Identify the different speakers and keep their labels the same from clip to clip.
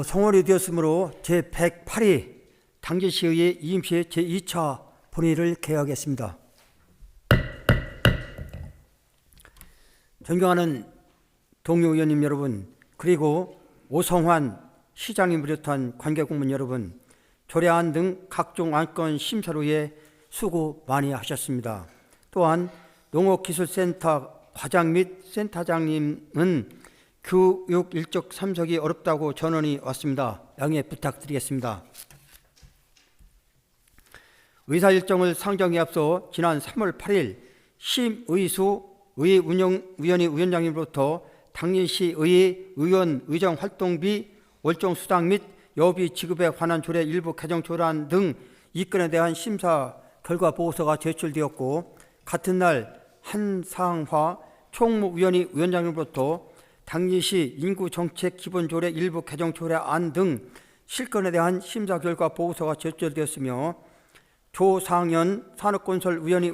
Speaker 1: 성월이 되었으므로 제108회 당진시의회 이임시 제2차 본회의를 개하겠습니다. 존경하는 동료 의원님 여러분, 그리고 오성환 시장님 비롯한 관계공무원 여러분, 조례안 등 각종 안건 심사를 위해 수고 많이 하셨습니다. 또한 농업기술센터 과장 및 센터장님은 교육 일정 참석이 어렵다고 전원이 왔습니다. 양해 부탁드리겠습니다. 의사 일정을 상정에 앞서 지난 3월 8일 심의수 의회운영위원회 위원장님으로부터 당진시 의회 의원 의정 활동비 월정 수당 및 여비 지급에 관한 조례 일부 개정 조례안 등 이 건에 대한 심사 결과 보고서가 제출되었고, 같은 날 한상화 총무위원회 위원장님으로부터 당진시 인구정책 기본조례 일부 개정 조례안 등 실건에 대한 심사 결과 보고서가 제출되었으며, 조상현 산업건설위원회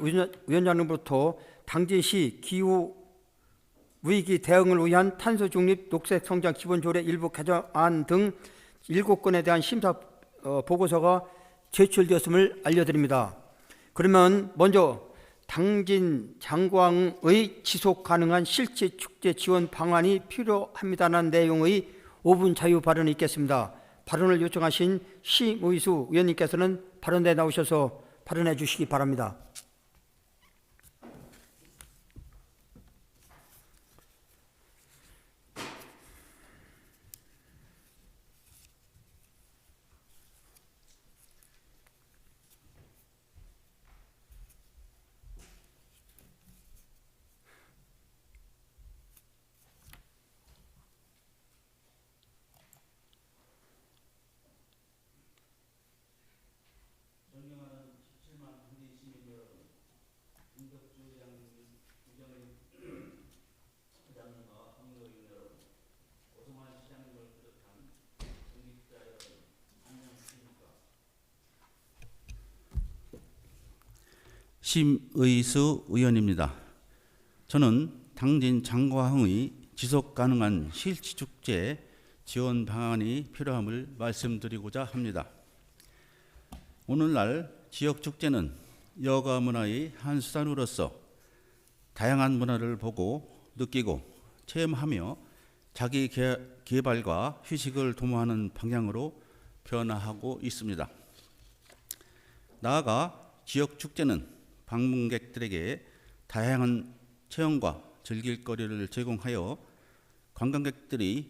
Speaker 1: 위원장님으로부터 당진시 기후위기 대응을 위한 탄소중립 녹색성장 기본조례 일부 개정안 등 7건에 대한 심사 보고서가 제출되었음을 알려드립니다. 그러면 먼저 당진 장광의 지속가능한 실제 축제 지원 방안이 필요합니다라는 내용의 5분 자유 발언이 있겠습니다. 발언을 요청하신 심의수 의원님께서는 발언대에 나오셔서 발언해 주시기 바랍니다.
Speaker 2: 심의수 의원입니다. 저는 당진 장과흥의 지속가능한 실치축제 지원 방안이 필요함을 말씀드리고자 합니다. 오늘날 지역축제는 여가문화의 한 수단으로서 다양한 문화를 보고 느끼고 체험하며 자기 개발과 휴식을 도모하는 방향으로 변화하고 있습니다. 나아가 지역축제는 방문객들에게 다양한 체험과 즐길거리를 제공하여 관광객들을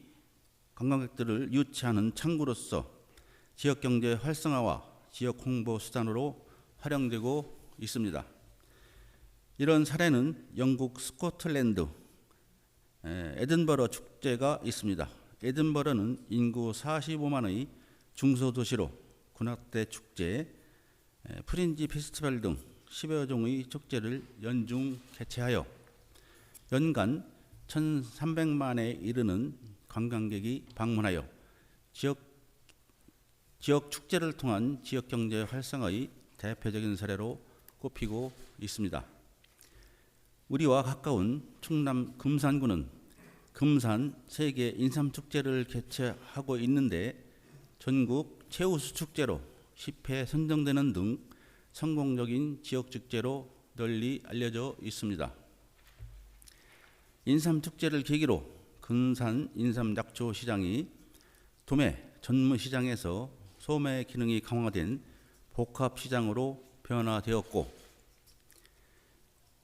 Speaker 2: 유치하는 창구로서 지역경제 활성화와 지역 홍보 수단으로 활용되고 있습니다. 이런 사례는 영국 스코틀랜드 에든버러 축제가 있습니다. 에든버러는 인구 45만의 중소도시로 군악대 축제, 프린지 페스티벌 등 10여 종의 축제를 연중 개최하여 연간 1,300만에 이르는 관광객이 방문하여 지역 축제를 통한 지역경제 활성화의 대표적인 사례로 꼽히고 있습니다. 우리와 가까운 충남 금산구는 금산 세계 인삼축제를 개최하고 있는데 전국 최우수 축제로 10회 선정되는 등 성공적인 지역축제로 널리 알려져 있습니다. 인삼축제를 계기로 근산 인삼약초시장이 도매 전무시장에서 소매 기능이 강화된 복합시장으로 변화되었고,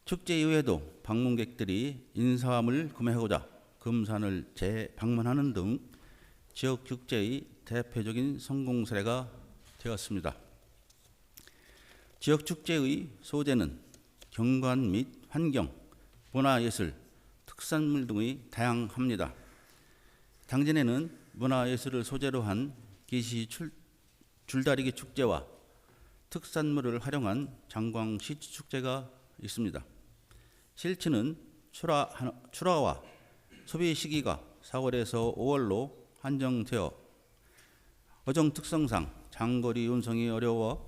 Speaker 2: 축제 이후에도 방문객들이 인삼을 구매하고자 금산을 재방문하는 등 지역축제의 대표적인 성공 사례가 되었습니다. 지역축제의 소재는 경관 및 환경, 문화예술, 특산물 등의 다양합니다. 당진에는 문화예술을 소재로 한 기시 줄다리기 축제와 특산물을 활용한 장광 시추축제가 있습니다. 실치는 출하와 소비 시기가 4월에서 5월로 한정되어 어종 특성상 장거리 운송이 어려워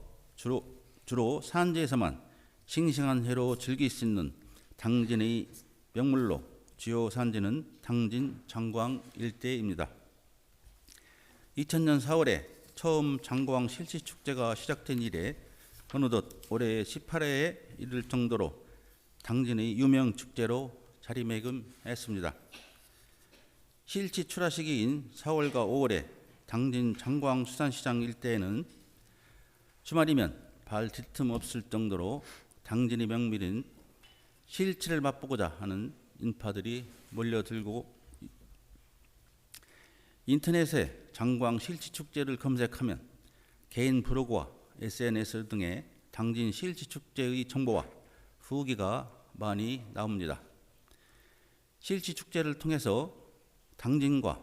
Speaker 2: 주로 산지에서만 싱싱한 회로 즐길 수 있는 당진의 명물로 주요 산지는 당진, 장광 일대입니다. 2000년 4월에 처음 장고항 실시축제가 시작된 이래 어느덧 올해 18회에 이를 정도로 당진의 유명 축제로 자리매김했습니다. 실치 출하 시기인 4월과 5월에 당진 장고항 수산시장 일대에는 주말이면 발 뒤틈 없을 정도로 당진의 명물인 실치를 맛보고자 하는 인파들이 몰려들고, 인터넷에 장고항 실치축제를 검색하면 개인 블로그와 SNS 등의 당진 실치축제의 정보와 후기가 많이 나옵니다. 실치축제를 통해서 당진과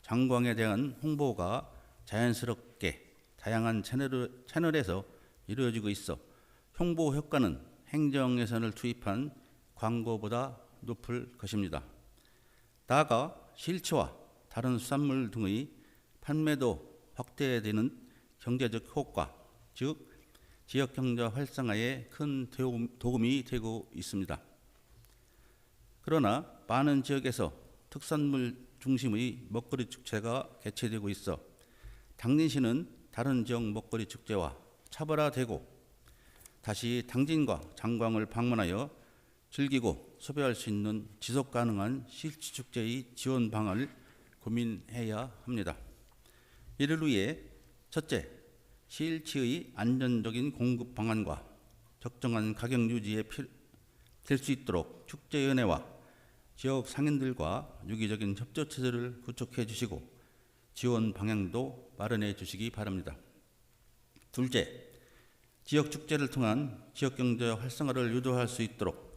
Speaker 2: 장고항에 대한 홍보가 자연스럽게 다양한 채널에서 이루어지고 있어 홍보 효과는 행정 예산을 투입한 광고보다 높을 것입니다. 나아가 실치와 다른 수산물 등의 판매도 확대되는 경제적 효과, 즉 지역경제 활성화에 큰 도움이 되고 있습니다. 그러나 많은 지역에서 특산물 중심의 먹거리 축제가 개최되고 있어 당진시는 다른 지역 먹거리 축제와 차별화되고 다시 당진과 장고항을 방문하여 즐기고 소비할 수 있는 지속가능한 실치축제의 지원 방안을 고민해야 합니다. 이를 위해 첫째, 실치의 안전적인 공급 방안과 적정한 가격 유지에 될 수 있도록 축제위원회와 지역 상인들과 유기적인 협조 체제를 구축해 주시고 지원 방향도 마련해 주시기 바랍니다. 둘째, 지역 축제를 통한 지역 경제 활성화를 유도할 수 있도록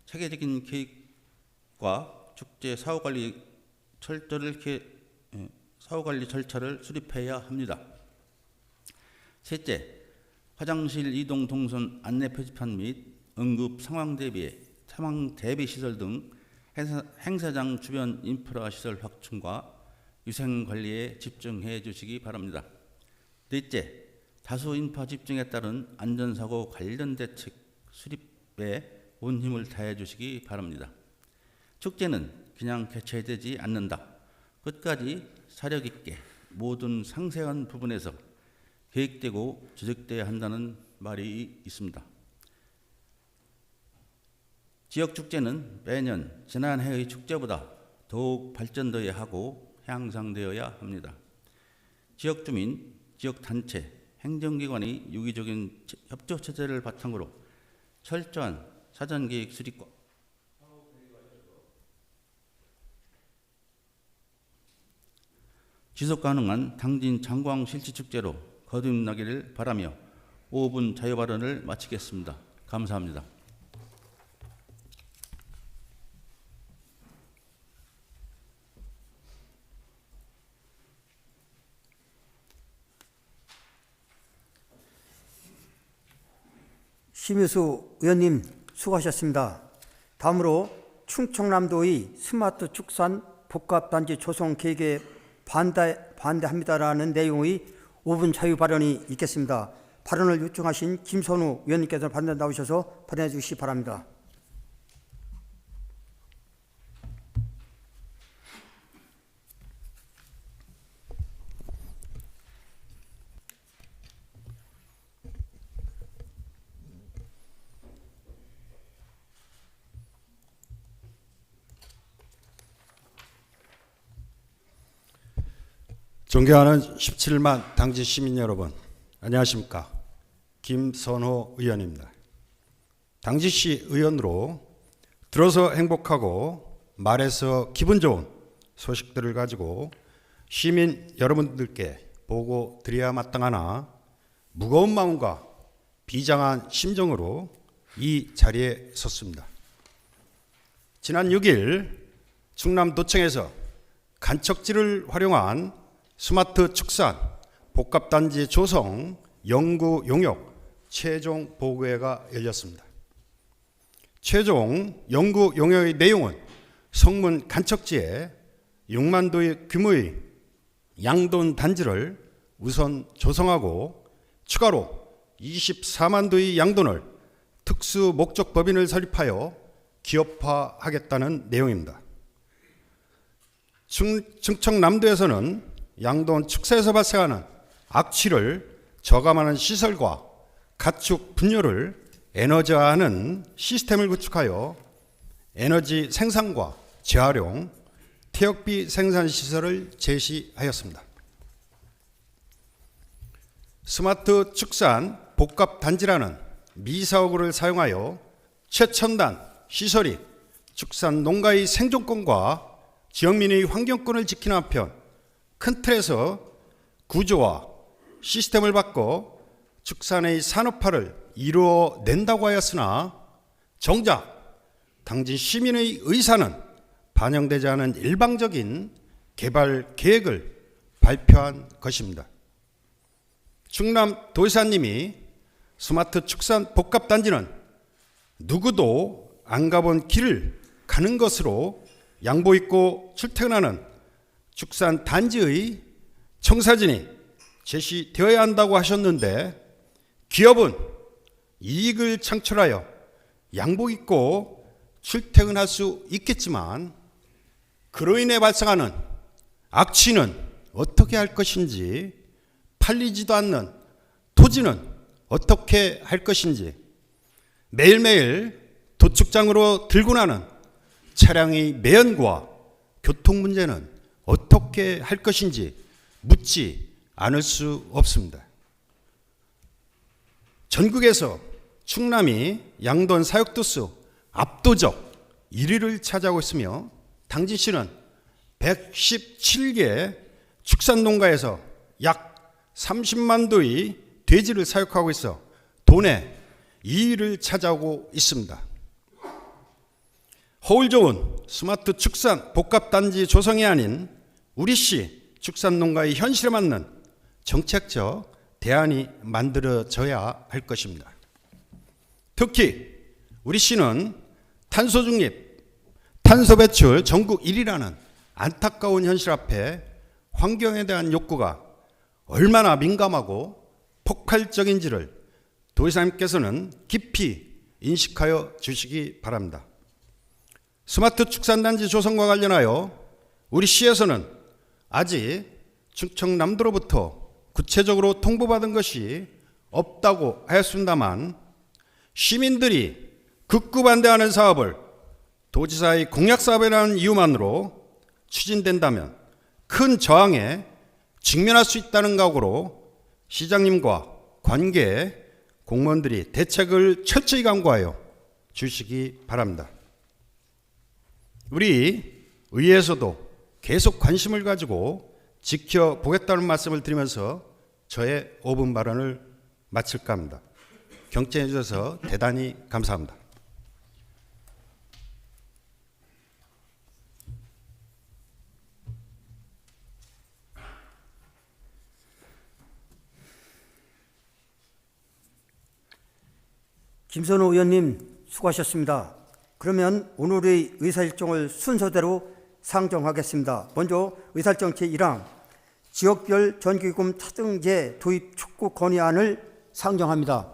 Speaker 2: 체계적인 계획과 축제 사후관리 절차를 수립해야 합니다. 셋째, 화장실 이동 동선 안내 표지판 및 응급 상황 대비 시설 등 행사장 주변 인프라 시설 확충과 위생 관리에 집중해 주시기 바랍니다. 넷째, 다수 인파 집중에 따른 안전사고 관련 대책 수립에 온 힘을 다해 주시기 바랍니다. 축제는 그냥 개최되지 않는다. 끝까지 사력 있게 모든 상세한 부분에서 계획되고 조직되어야 한다는 말이 있습니다. 지역 축제는 매년 지난해의 축제보다 더욱 발전되어야 하고 향상되어야 합니다. 지역 주민, 지역 단체, 행정기관의 유기적인 협조 체제를 바탕으로 철저한 사전계획 수립과 지속가능한 당진 장고항 실치축제로 거듭나기를 바라며 5분 자유발언을 마치겠습니다. 감사합니다.
Speaker 1: 심유수 의원님 수고하셨습니다. 다음으로 충청남도의 스마트 축산 복합단지 조성 계획에 반대합니다라는 내용의 5분 자유 발언이 있겠습니다. 발언을 요청하신 김선우 의원님께서 반대 나오셔서 발언해 주시기 바랍니다.
Speaker 3: 존경하는 17만 당진 시민 여러분, 안녕하십니까? 김선호 의원입니다. 당진시 의원으로 들어서 행복하고 말해서 기분 좋은 소식들을 가지고 시민 여러분들께 보고 드려야 마땅하나 무거운 마음과 비장한 심정으로 이 자리에 섰습니다. 지난 6일 충남도청에서 간척지를 활용한 스마트 축산 복합단지 조성 연구 용역 최종 보고회가 열렸습니다. 최종 연구 용역의 내용은 성문 간척지에 6만 도의 규모의 양돈 단지를 우선 조성하고 추가로 24만 도의 양돈을 특수 목적 법인을 설립하여 기업화하겠다는 내용입니다. 충청남도에서는 양돈 축사에서 발생하는 악취를 저감하는 시설과 가축 분뇨를 에너지화하는 시스템을 구축하여 에너지 생산과 재활용, 태역비 생산 시설을 제시하였습니다. 스마트 축산 복합 단지라는 미사오구를 사용하여 최첨단 시설이 축산 농가의 생존권과 지역민의 환경권을 지키는 한편 큰 틀에서 구조와 시스템을 바꿔 축산의 산업화를 이루어낸다고 하였으나 정작 당진 시민의 의사는 반영되지 않은 일방적인 개발 계획을 발표한 것입니다. 충남 도지사님이 스마트 축산 복합단지는 누구도 안 가본 길을 가는 것으로 양보 있고 출퇴근하는 축산 단지의 청사진이 제시되어야 한다고 하셨는데 기업은 이익을 창출하여 양보 있고 출퇴근할 수 있겠지만 그로 인해 발생하는 악취는 어떻게 할 것인지, 팔리지도 않는 토지는 어떻게 할 것인지, 매일매일 도축장으로 들고 나는 차량의 매연과 교통 문제는 어떻게 할 것인지 묻지 않을 수 없습니다. 전국에서 충남이 양돈 사육도수 압도적 1위를 차지하고 있으며 당진시는 117개 축산농가에서 약 30만 도의 돼지를 사육하고 있어 도내 2위를 차지하고 있습니다. 허울 좋은 스마트 축산 복합단지 조성이 아닌 우리시 축산농가의 현실에 맞는 정책적 대안이 만들어져야 할 것입니다. 특히 우리시는 탄소 중립, 탄소 배출 전국 1위라는 안타까운 현실 앞에 환경에 대한 욕구가 얼마나 민감하고 폭발적인지를 도지사님께서는 깊이 인식하여 주시기 바랍니다. 스마트 축산단지 조성과 관련하여 우리 시에서는 아직 충청남도로부터 구체적으로 통보받은 것이 없다고 하였습니다만 시민들이 극구 반대하는 사업을 도지사의 공약사업이라는 이유만으로 추진된다면 큰 저항에 직면할 수 있다는 각오로 시장님과 관계 공무원들이 대책을 철저히 강구하여 주시기 바랍니다. 우리 의회에서도 계속 관심을 가지고 지켜보겠다는 말씀을 드리면서 저의 5분 발언을 마칠까 합니다. 경청해 주셔서 대단히 감사합니다.
Speaker 1: 김선호 의원님 수고하셨습니다. 그러면 오늘의 의사일정을 순서대로 상정하겠습니다. 먼저 의사일정 제1항 지역별 전기요금 차등제 도입 촉구 건의안을 상정합니다.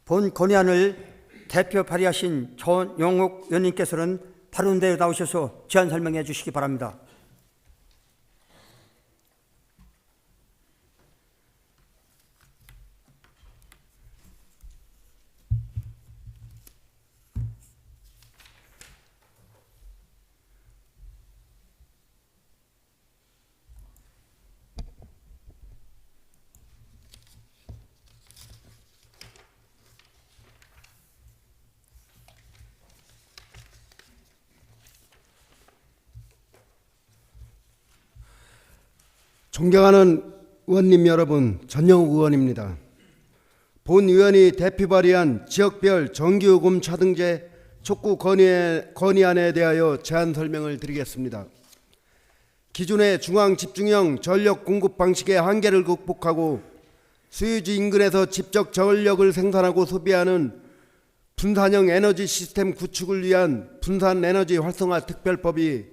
Speaker 1: 본 건의안을 대표 발의하신 전영옥 의원님께서는 발언대에 나오셔서 제안 설명해 주시기 바랍니다.
Speaker 4: 존경하는 의원님 여러분, 전영욱 의원입니다. 본 의원이 대표 발의한 지역별 전기요금 차등제 촉구 건의안에 대하여 제안 설명을 드리겠습니다. 기존의 중앙 집중형 전력 공급 방식의 한계를 극복하고 수유지 인근에서 직접 전력을 생산하고 소비하는 분산형 에너지 시스템 구축을 위한 분산 에너지 활성화 특별법이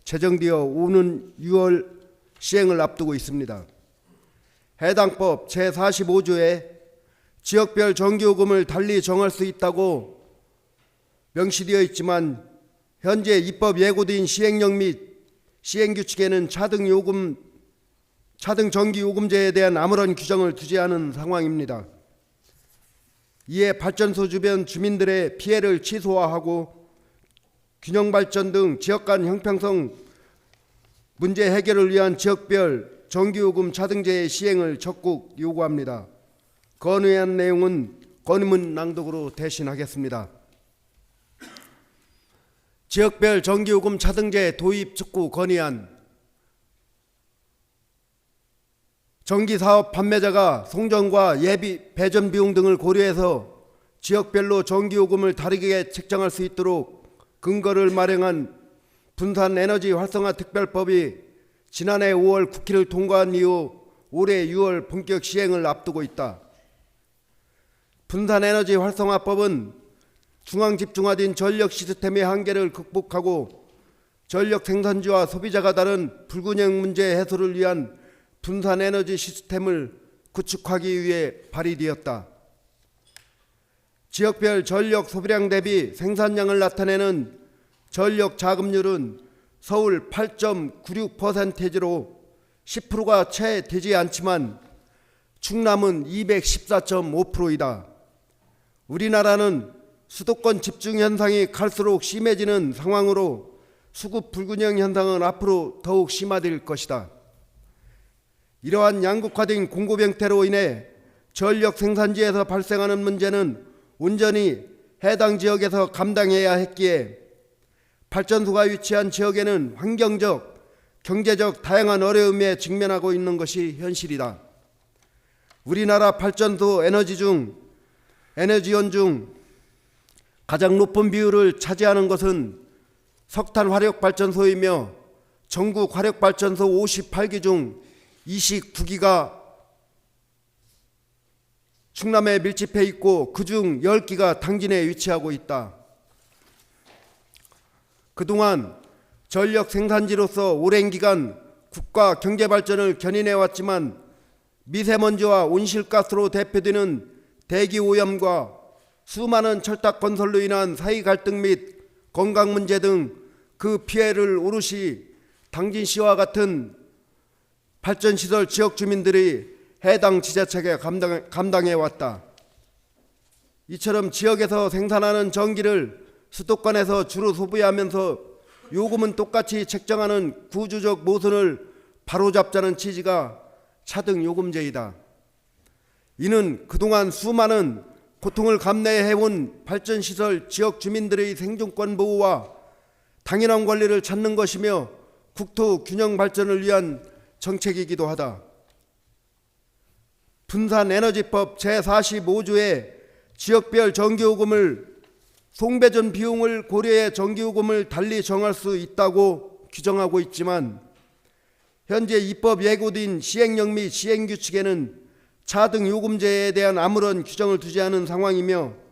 Speaker 4: 제정되어 오는 6월 시행을 앞두고 있습니다. 해당 법 제45조에 지역별 전기요금을 달리 정할 수 있다고 명시되어 있지만 현재 입법 예고된 시행령 및 시행규칙에는 차등 전기요금제에 대한 아무런 규정을 두지 않은 상황입니다. 이에 발전소 주변 주민들의 피해를 최소화하고 균형발전 등 지역 간 형평성 문제 해결을 위한 지역별 전기요금 차등제의 시행을 적극 요구합니다. 건의안 내용은 건의문 낭독으로 대신하겠습니다. 지역별 전기요금 차등제 도입 촉구 건의안. 전기사업 판매자가 송전과 예비 배전 비용 등을 고려해서 지역별로 전기요금을 다르게 책정할 수 있도록 근거를 마련한 분산에너지 활성화 특별법이 지난해 5월 국회를 통과한 이후 올해 6월 본격 시행을 앞두고 있다. 분산에너지 활성화법은 중앙집중화된 전력 시스템의 한계를 극복하고 전력 생산주와 소비자가 다른 불균형 문제 해소를 위한 분산에너지 시스템을 구축하기 위해 발의되었다. 지역별 전력 소비량 대비 생산량을 나타내는 전력 자급률은 서울 8.96%로 10%가 채 되지 않지만 충남은 214.5%이다. 우리나라는 수도권 집중 현상이 갈수록 심해지는 상황으로 수급 불균형 현상은 앞으로 더욱 심화될 것이다. 이러한 양극화된 공급 형태로 인해 전력 생산지에서 발생하는 문제는 온전히 해당 지역에서 감당해야 했기에 발전소가 위치한 지역에는 환경적, 경제적 다양한 어려움에 직면하고 있는 것이 현실이다. 우리나라 발전소 에너지원 중 가장 높은 비율을 차지하는 것은 석탄 화력발전소이며 전국 화력발전소 58기 중 29기가 충남에 밀집해 있고 그중 10기가 당진에 위치하고 있다. 그동안 전력 생산지로서 오랜 기간 국가 경제발전을 견인해왔지만 미세먼지와 온실가스로 대표되는 대기오염과 수많은 철탑 건설로 인한 사회 갈등 및 건강 문제 등 그 피해를 오롯이 당진시와 같은 발전시설 지역 주민들이 해당 지자체가 감당해왔다. 이처럼 지역에서 생산하는 전기를 수도권에서 주로 소비하면서 요금은 똑같이 책정하는 구조적 모순을 바로잡자는 취지가 차등요금제이다. 이는 그동안 수많은 고통을 감내해온 발전시설 지역 주민들의 생존권 보호와 당연한 권리를 찾는 것이며 국토 균형 발전을 위한 정책이기도 하다. 분산에너지법 제45조에 지역별 전기요금을 송배전 비용을 고려해 전기요금을 달리 정할 수 있다고 규정하고 있지만 현재 입법 예고된 시행령 및 시행규칙에는 차등요금제에 대한 아무런 규정을 두지 않은 상황이며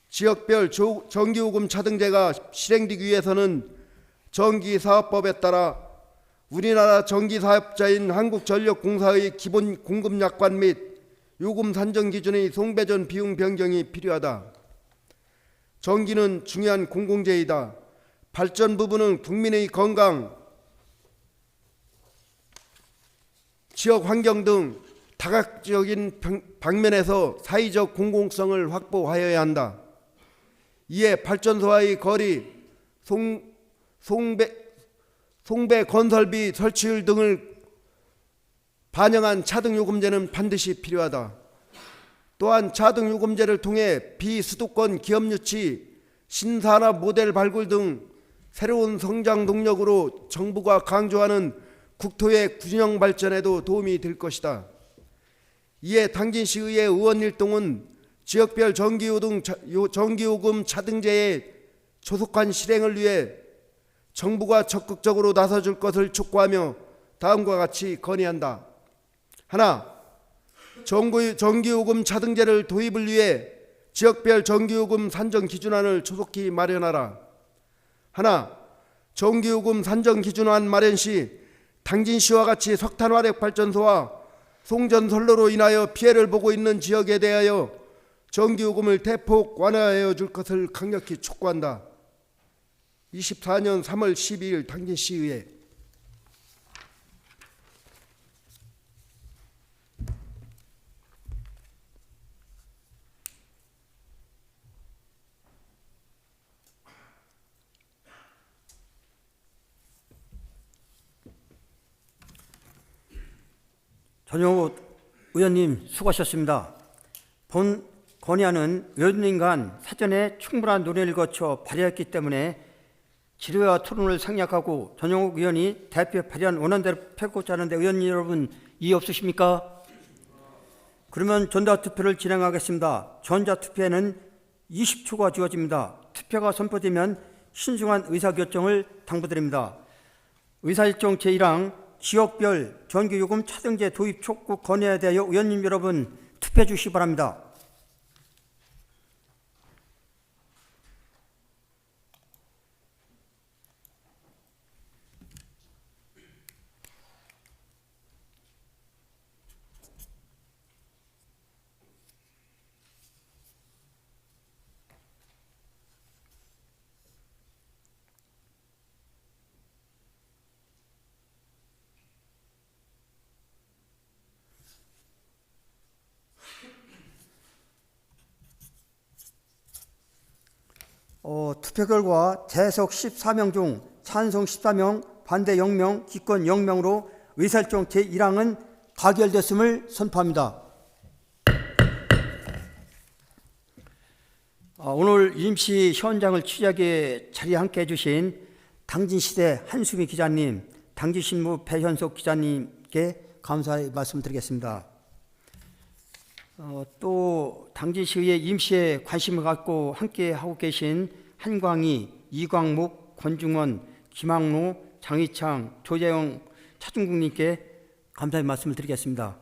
Speaker 4: 지역별 전기요금 차등제가 실행되기 위해서는 전기사업법에 따라 우리나라 전기사업자인 한국전력공사의 기본 공급약관 및 요금 산정 기준의 송배전 비용 변경이 필요하다. 전기는 중요한 공공재이다. 발전 부분은 국민의 건강, 지역 환경 등 다각적인 방면에서 사회적 공공성을 확보하여야 한다. 이에 발전소와의 거리, 송배 건설비 설치율 등을 반영한 차등요금제는 반드시 필요하다. 또한 차등요금제를 통해 비수도권 기업 유치, 신산업 모델 발굴 등 새로운 성장 동력으로 정부가 강조하는 국토의 균형 발전에도 도움이 될 것이다. 이에 당진시의회 의원일동은 지역별 전기요금 차등제의 조속한 실행을 위해 정부가 적극적으로 나서줄 것을 촉구하며 다음과 같이 건의한다. 하나, 전기요금 차등제를 도입을 위해 지역별 전기요금 산정 기준안을 조속히 마련하라. 하나, 전기요금 산정 기준안 마련 시 당진시와 같이 석탄화력발전소와 송전선로로 인하여 피해를 보고 있는 지역에 대하여 전기요금을 대폭 완화하여 줄 것을 강력히 촉구한다. 24년 3월 12일 당진시의회.
Speaker 1: 전용욱 의원님 수고하셨습니다. 본 건의안은 의원님 간 사전에 충분한 논의를 거쳐 발의했기 때문에 질의와 토론을 생략하고 전용욱 의원이 대표 발의한 원안대로 펴고자 하는데 의원님 여러분 이의 없으십니까? 그러면 전자투표를 진행하겠습니다. 전자투표에는 20초가 주어집니다. 투표가 선포되면 신중한 의사결정을 당부드립니다. 의사일정 제1항 지역별 전기요금 차등제 도입 촉구 건의에 대하여 의원님 여러분 투표해 주시기 바랍니다. 투표 결과 재석 14명 중 찬성 14명, 반대 0명, 기권 0명으로 의사일정 제1항은 가결됐음을 선포합니다. 오늘 임시 현장을 취재하기에 자리에 함께해 주신 당진시대 한수미 기자님, 당진신문 배현석 기자님께 감사의 말씀드리겠습니다. 또 당진시의회 임시에 관심을 갖고 함께하고 계신 한광희, 이광목, 권중원, 김학로, 장희창, 조재영, 차중국님께 감사의 말씀을 드리겠습니다.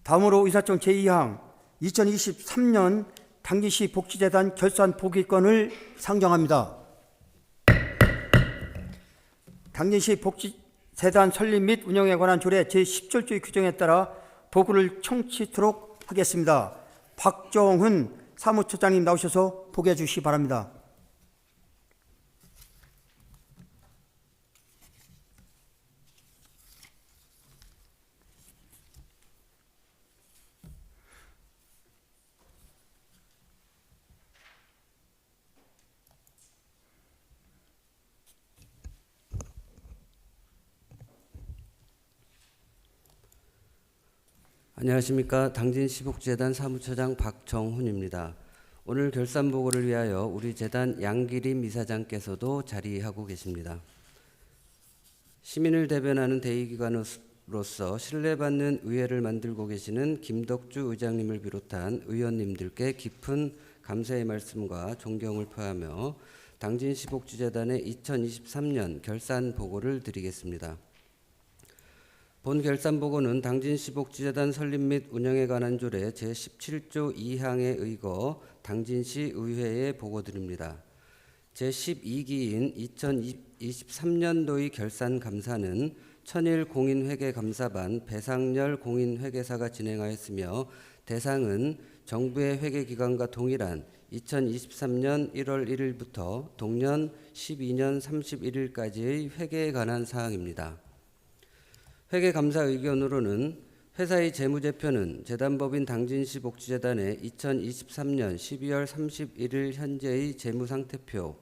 Speaker 1: 다음으로 의사일정 제2항 2023년 당진시 복지재단 결산 보기권을 상정합니다. 당진시 복지재단 설립 및 운영에 관한 조례 제17조의 규정에 따라 보고를 청취토록 하겠습니다. 박정훈 사무처장님 나오셔서 보고해 주시기 바랍니다.
Speaker 5: 안녕하십니까. 당진시복지재단 사무처장 박정훈입니다. 오늘 결산 보고를 위하여 우리 재단 양기림 이사장께서도 자리하고 계십니다. 시민을 대변하는 대의기관으로서 신뢰받는 의회를 만들고 계시는 김덕주 의장님을 비롯한 의원님들께 깊은 감사의 말씀과 존경을 표하며 당진시복지재단의 2023년 결산 보고를 드리겠습니다. 본 결산보고는 당진시복지재단 설립 및 운영에 관한 조례 제17조 2항에 의거 당진시의회에 보고드립니다. 제12기인 2023년도의 결산감사는 천일 공인회계감사반 배상열 공인회계사가 진행하였으며 대상은 정부의 회계기관과 동일한 2023년 1월 1일부터 동년 12년 31일까지의 회계에 관한 사항입니다. 회계감사 의견으로는 회사의 재무제표는 재단법인 당진시복지재단의 2023년 12월 31일 현재의 재무상태표,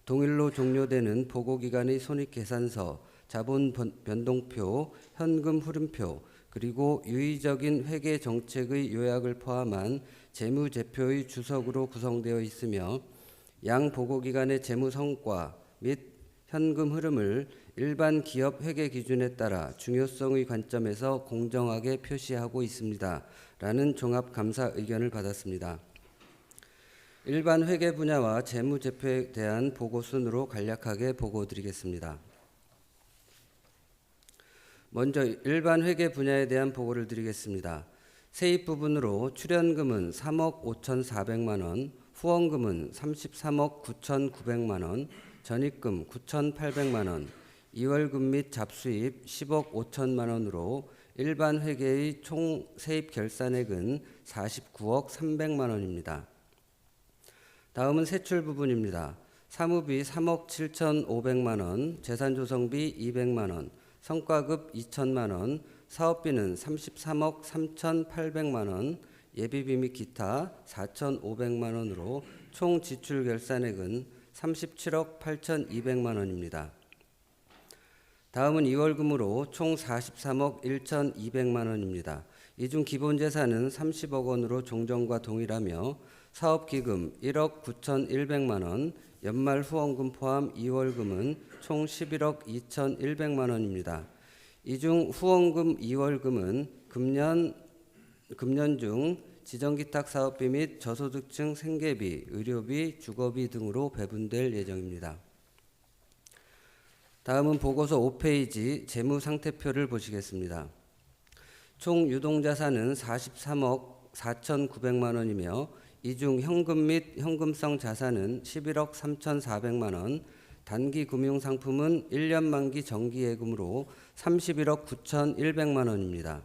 Speaker 5: 동일로 종료되는 보고기간의 손익계산서, 자본 변동표, 현금 흐름표, 그리고 유의적인 회계정책의 요약을 포함한 재무제표의 주석으로 구성되어 있으며 양 보고기간의 재무성과 및 현금 흐름을 일반 기업 회계 기준에 따라 중요성의 관점에서 공정하게 표시하고 있습니다. 라는 종합감사 의견을 받았습니다. 일반 회계 분야와 재무제표에 대한 보고 순으로 간략하게 보고드리겠습니다. 먼저 일반 회계 분야에 대한 보고를 드리겠습니다. 세입 부분으로 출연금은 3억 5,400만 원, 후원금은 33억 9,900만 원, 전입금 9,800만 원, 이월금 및 잡수입 10억 5천만 원으로 일반 회계의 총 세입 결산액은 49억 300만 원입니다. 다음은 세출 부분입니다. 사무비 3억 7,500만 원, 재산조성비 200만 원, 성과급 2천만 원, 사업비는 33억 3,800만 원, 예비비 및 기타 4,500만 원으로 총 지출 결산액은 37억 8,200만 원입니다. 다음은 2월금으로 총 43억 1,200만 원입니다. 이 중 기본재산은 30억 원으로 종전과 동일하며 사업기금 1억 9,100만 원, 연말 후원금 포함 2월금은 총 11억 2,100만 원입니다. 이 중 후원금 2월금은 금년 중 지정기탁 사업비 및 저소득층 생계비, 의료비, 주거비 등으로 배분될 예정입니다. 다음은 보고서 5페이지 재무상태표를 보시겠습니다. 총 유동자산은 43억 4,900만 원이며 이 중 현금 및 현금성 자산은 11억 3,400만 원, 단기 금융상품은 1년 만기 정기예금으로 31억 9,100만 원입니다.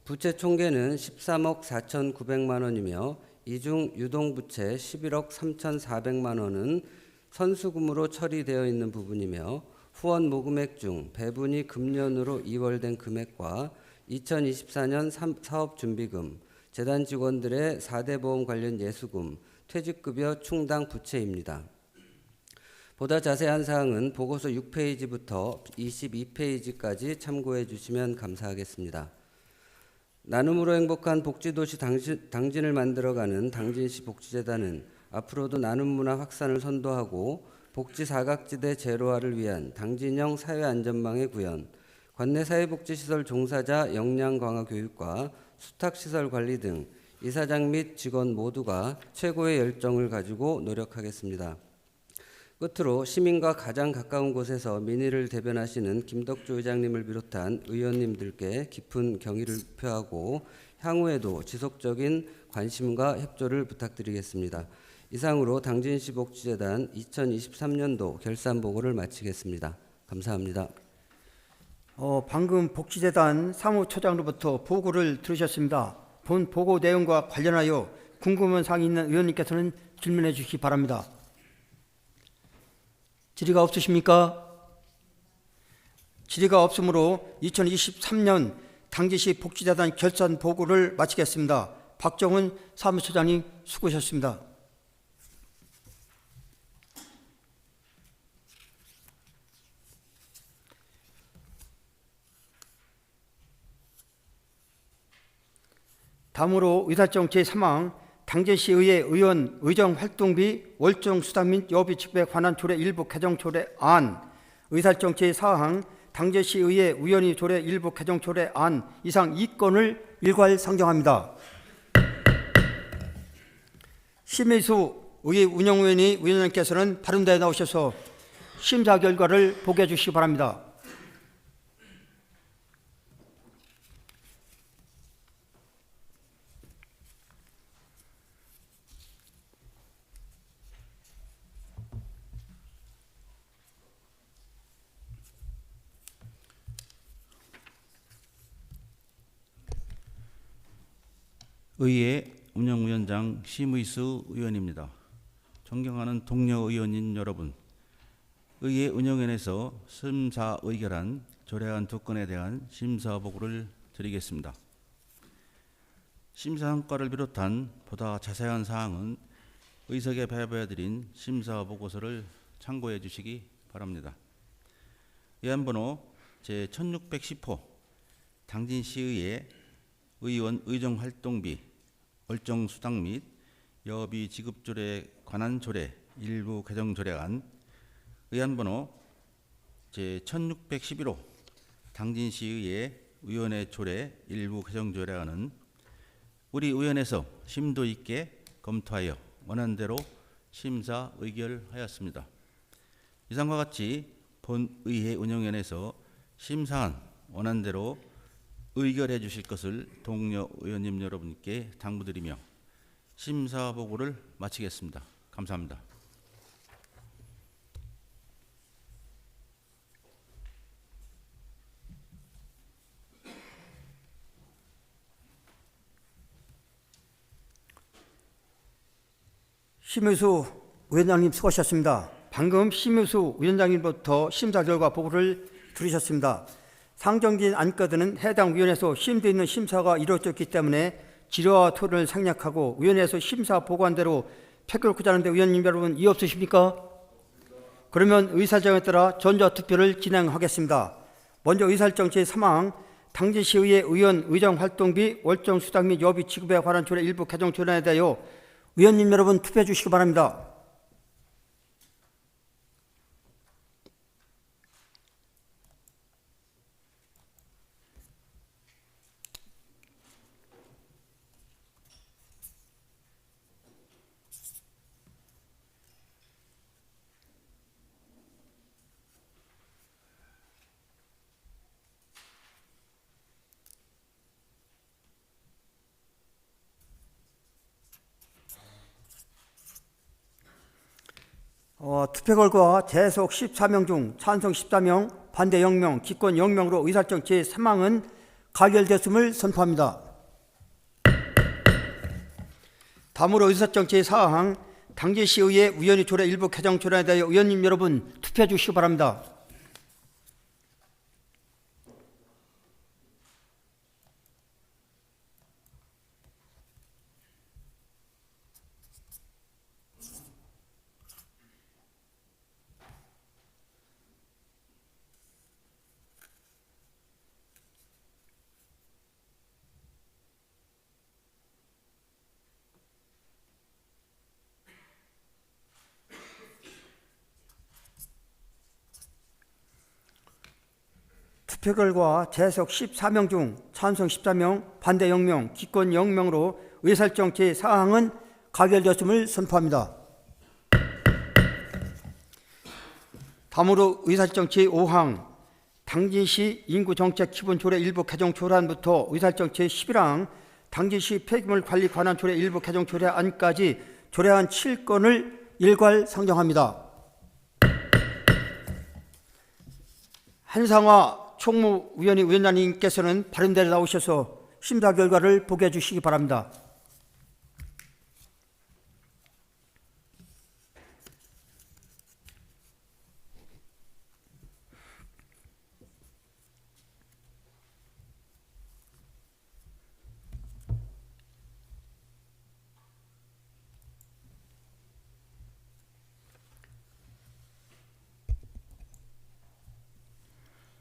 Speaker 5: 부채 총계는 13억 4,900만 원이며 이 중 유동부채 11억 3,400만 원은 선수금으로 처리되어 있는 부분이며 후원 모금액 중 배분이 금년으로 이월된 금액과 2024년 사업준비금, 재단 직원들의 4대 보험 관련 예수금, 퇴직급여 충당 부채입니다. 보다 자세한 사항은 보고서 6페이지부터 22페이지까지 참고해 주시면 감사하겠습니다. 나눔으로 행복한 복지도시 당진을 만들어가는 당진시 복지재단은 앞으로도 나눔 문화 확산을 선도하고 복지 사각지대 제로화를 위한 당진형 사회안전망의 구현, 관내 사회복지시설 종사자 역량 강화 교육과 수탁시설 관리 등 이사장 및 직원 모두가 최고의 열정을 가지고 노력하겠습니다. 끝으로 시민과 가장 가까운 곳에서 민의를 대변하시는 김덕주 의장님을 비롯한 의원님들께 깊은 경의를 표하고 향후에도 지속적인 관심과 협조를 부탁드리겠습니다. 이상으로 당진시 복지재단 2023년도 결산보고를 마치겠습니다. 감사합니다.
Speaker 1: 방금 복지재단 사무처장으로부터 보고를 들으셨습니다. 본 보고 내용과 관련하여 궁금한 사항이 있는 의원님께서는 질문해 주시기 바랍니다. 질의가 없으십니까? 질의가 없으므로 2023년 당진시 복지재단 결산 보고를 마치겠습니다. 박정훈 사무처장님 수고하셨습니다. 다음으로 의사정 제3항 당진시의회 의원 의정활동비 월정 수당 및 여비 지급에 관한 조례 일부 개정 조례안, 의사정 제4항 당진시의회 의원위 조례 일부 개정 조례안 이상 2건을 일괄 상정합니다. 심의수 의회 운영위원회 위원장께서는 발언대에 나오셔서 심사 결과를 보고해 주시기 바랍니다.
Speaker 2: 의회 운영위원장 심의수 의원입니다. 존경하는 동료 의원님 여러분, 의회 운영위원회에서 심사 의결한 조례안 2건에 대한 심사 보고를 드리겠습니다. 심사 성과를 비롯한 보다 자세한 사항은 의석에 발표해드린 심사 보고서를 참고해 주시기 바랍니다. 의안번호 제1610호 당진시의회 의원 의정활동비 월정수당 및 여비 지급조례에 관한 조례 일부 개정 조례안, 의안번호 제1611호 당진시의회 의원회 조례 일부 개정 조례안은 우리 의원에서 심도 있게 검토하여 원안대로 심사 의결하였습니다. 이상과 같이 본 의회 운영위원회에서 심사한 원안대로 의결해 주실 것을 동료 의원님 여러분께 당부드리며 심사 보고를 마치겠습니다. 감사합니다.
Speaker 1: 심의수 위원장님 수고하셨습니다. 방금 심의수 위원장님부터 심사 결과 보고를 들으셨습니다. 상정된 안건들은 해당 위원회에서 심도 있는 심사가 이루어졌기 때문에 질의와 토론을 생략하고 위원회에서 심사 보고한 대로 표결코자 하는데 의원님 여러분 이의 없으십니까? 그러면 의사정에 따라 전자투표를 진행하겠습니다. 먼저 의사일정 제3항 당진시의회 의원 의정활동비 월정수당 및 여비 지급에 관한 조례 일부 개정 조례에 대하여 의원님 여러분 투표해 주시기 바랍니다. 투표 결과 재속 14명 중 찬성 14명, 반대 0명, 기권 0명으로 의사일정 제3항은 가결됐음을 선포합니다. 다음으로 의사일정 제4항 당진시의회 위원회 조례 일부 개정 조례에 대하여 의원님 여러분 투표해 주시기 바랍니다. 투표 결과 재석 14명 중 찬성 14명, 반대 0명, 기권 0명으로 의사일정 제4항은 가결되었음을 선포합니다. 다음으로 의사일정 제5항 당진시 인구정책 기본조례 일부 개정 조례안부터 의사일정 제11항 당진시 폐기물 관리 관한 조례 일부 개정 조례안까지 조례안 7건을 일괄 상정합니다. 한상화 총무위원회 위원장님께서는 발언대에 나오셔서 심사 결과를 보게 해주시기 바랍니다.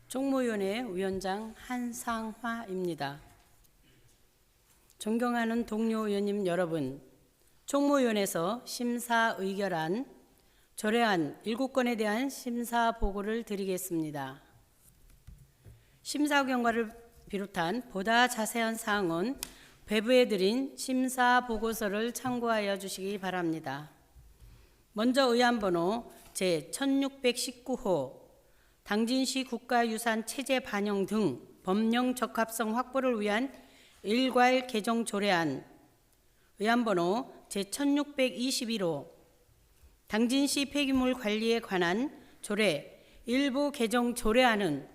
Speaker 6: 총무위원회 위원장 한상화입니다. 존경하는 동료 의원님 여러분, 총무위원회에서 심사 의결한 조례안 7건에 대한 심사 보고를 드리겠습니다. 심사 결과를 비롯한 보다 자세한 사항은 배부해 드린 심사 보고서를 참고하여 주시기 바랍니다. 먼저 의안번호 제1619호 당진시 국가유산 체제 반영 등 법령 적합성 확보를 위한 일괄 개정 조례안, 의안번호 제1621호 당진시 폐기물 관리에 관한 조례 일부 개정 조례안은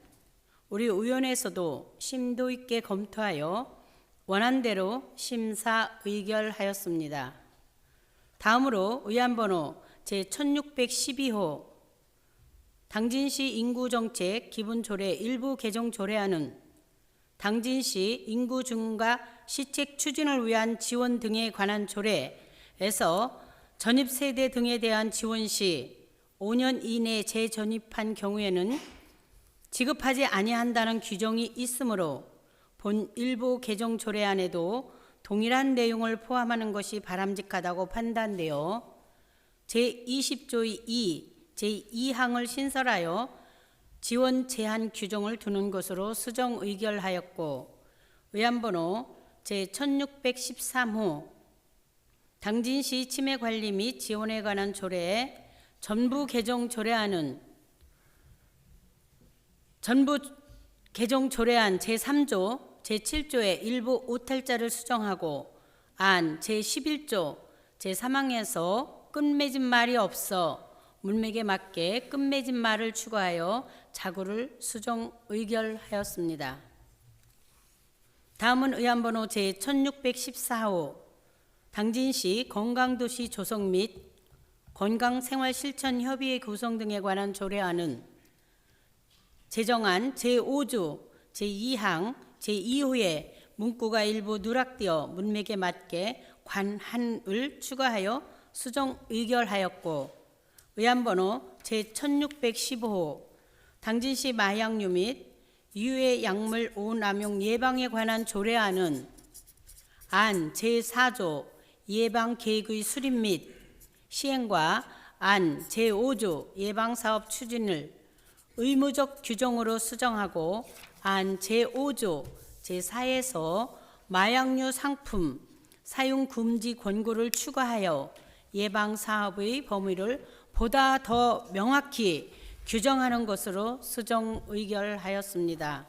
Speaker 6: 우리 의원회에서도 심도 있게 검토하여 원안대로 심사 의결하였습니다. 다음으로 의안번호 제1612호 당진시 인구정책 기본조례 일부 개정 조례안은 당진시 인구 증가 시책 추진을 위한 지원 등에 관한 조례에서 전입세대 등에 대한 지원 시 5년 이내 재전입한 경우에는 지급하지 아니한다는 규정이 있으므로 본 일부 개정 조례안에도 동일한 내용을 포함하는 것이 바람직하다고 판단되어 제20조의 2, 제2항을 신설하여 지원 제한 규정을 두는 것으로 수정 의결하였고, 의안번호 제1613호 당진시 치매관리 및 지원에 관한 조례의 전부 개정 조례안은 전부 개정 조례안 제3조 제7조의 일부 오탈자를 수정하고 안 제11조 제3항에서 끝맺은 말이 없어 문맥에 맞게 끝맺은 말을 추가하여 자구를 수정 의결하였습니다. 다음은 의안번호 제1614호 당진시 건강도시 조성 및 건강생활실천협의회 구성 등에 관한 조례안은 제정안 제5조 제2항 제2호에 문구가 일부 누락되어 문맥에 맞게 관한을 추가하여 수정 의결하였고, 의안번호 제1615호 당진시 마약류 및 유해 약물 오남용 예방에 관한 조례안은 안 제4조 예방 계획의 수립 및 시행과 안 제5조 예방 사업 추진을 의무적 규정으로 수정하고 안 제5조 제4에서 마약류 상품 사용 금지 권고를 추가하여 예방 사업의 범위를 보다 더 명확히 규정하는 것으로 수정 의결하였습니다.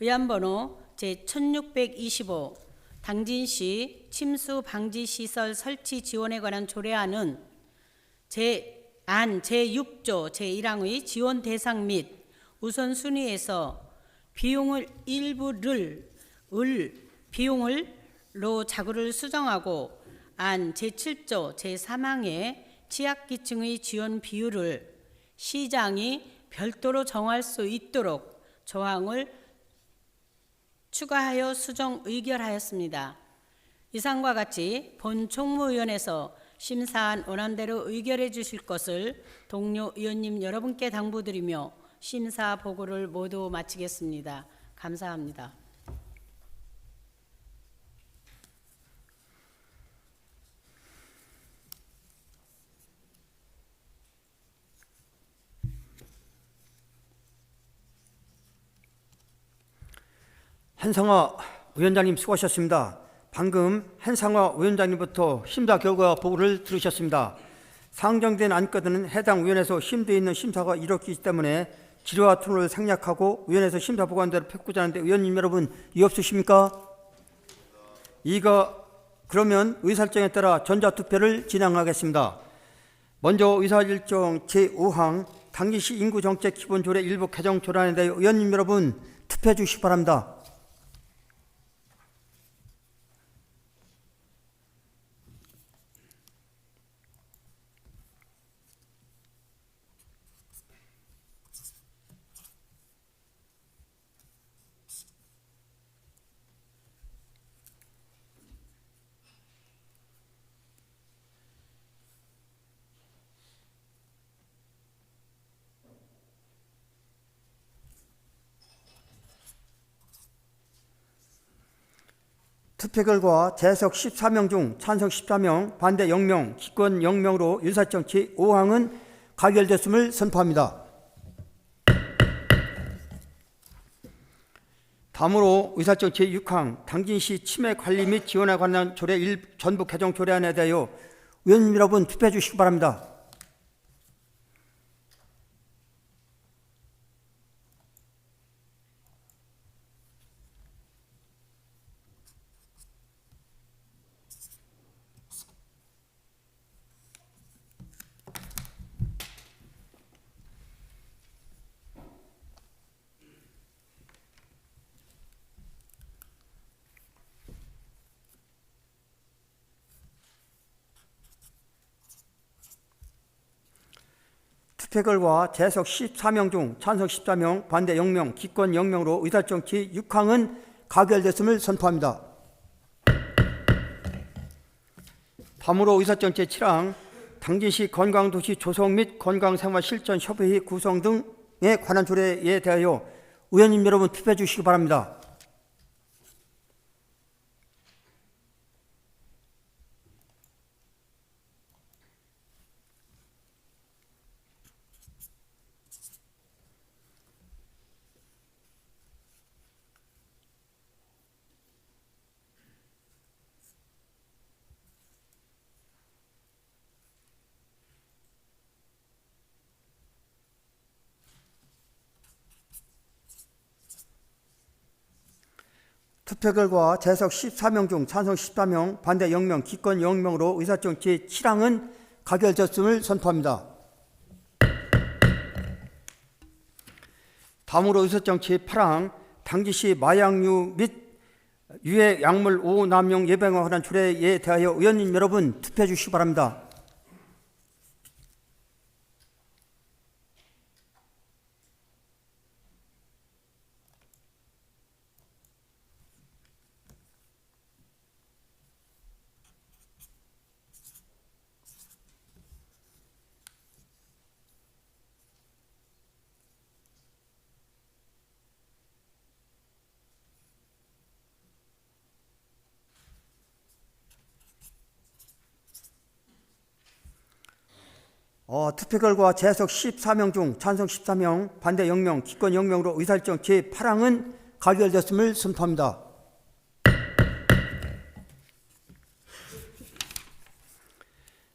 Speaker 6: 의안번호 제1625 당진시 침수 방지 시설 설치 지원에 관한 조례안은 제6조 제1항의 지원 대상 및 우선순위에서 비용을 비용을로 자구를 수정하고 안 제7조 제3항의 취약계층의 지원 비율을 시장이 별도로 정할 수 있도록 조항을 추가하여 수정 의결하였습니다. 이상과 같이 본 총무위원회에서 심사한 원안대로 의결해 주실 것을 동료 위원님 여러분께 당부드리며 심사 보고를 모두 마치겠습니다. 감사합니다.
Speaker 1: 한상화 위원장님 수고하셨습니다. 방금 한상화 위원장님부터 심사 결과 보고를 들으셨습니다. 상정된 안건은 해당 위원회에서 심도에 있는 심사가 이뤘기 때문에 질의와 토론을 생략하고 위원회에서 심사 보고한대로 폐고자 하는데 의원님 여러분 이의 없으십니까? 그러면 의사일정에 따라 전자투표를 진행하겠습니다. 먼저 의사일정 제5항 당진시 인구정책 기본조례 일부 개정 조례안에 대해 의원님 여러분 투표해 주시기 바랍니다. 투표 결과 재석 14명 중 찬성 14명, 반대 0명, 기권 0명으로 의사일정 제5항은 가결됐음을 선포합니다. 다음으로 의사일정 제6항 당진시 치매 관리 및 지원에 관한 조례 전부 개정 조례안에 대하여 의원님 여러분 투표해 주시기 바랍니다. 투표 결과 재석 14명 중 찬성 14명, 반대 0명, 기권 0명으로 의사일정 제6항은 가결됐음을 선포합니다. 다음으로 의사일정 제7항 당진시 건강도시 조성 및 건강생활실천협의회 구성 등에 관한 조례에 대하여 의원님 여러분 투표해 주시기 바랍니다. 투표 결과 재석 14명 중 찬성 14명, 반대 0명, 기권 0명으로 의사일정 제7항은 가결됐음을 선포합니다. 다음으로 의사일정 제8항 당진시 마약류 및 유해 약물 오남용 예방에 관한 조례에 대하여 의원님 여러분 투표해 주시기 바랍니다. 투표 결과 재석 14명 중 찬성 14명, 반대 0명, 기권 0명으로 의사일정 제8항은 가결됐음을 선포합니다.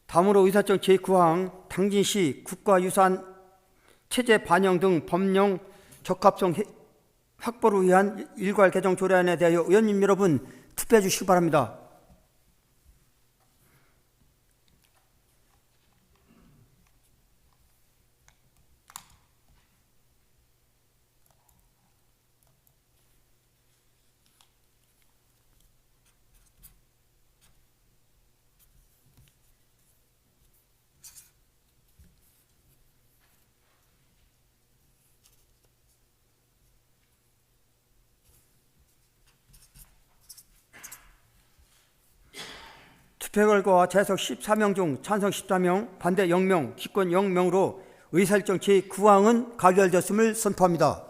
Speaker 1: 다음으로 의사일정 제9항 당진시 국가유산 체제 반영 등 법령 적합성 확보를 위한 일괄 개정 조례안에 대하여 의원님 여러분 투표해 주시기 바랍니다. 투표 결과 재석 14명 중 찬성 14명, 반대 0명, 기권 0명으로 의사일정 제9항은 가결됐음을 선포합니다.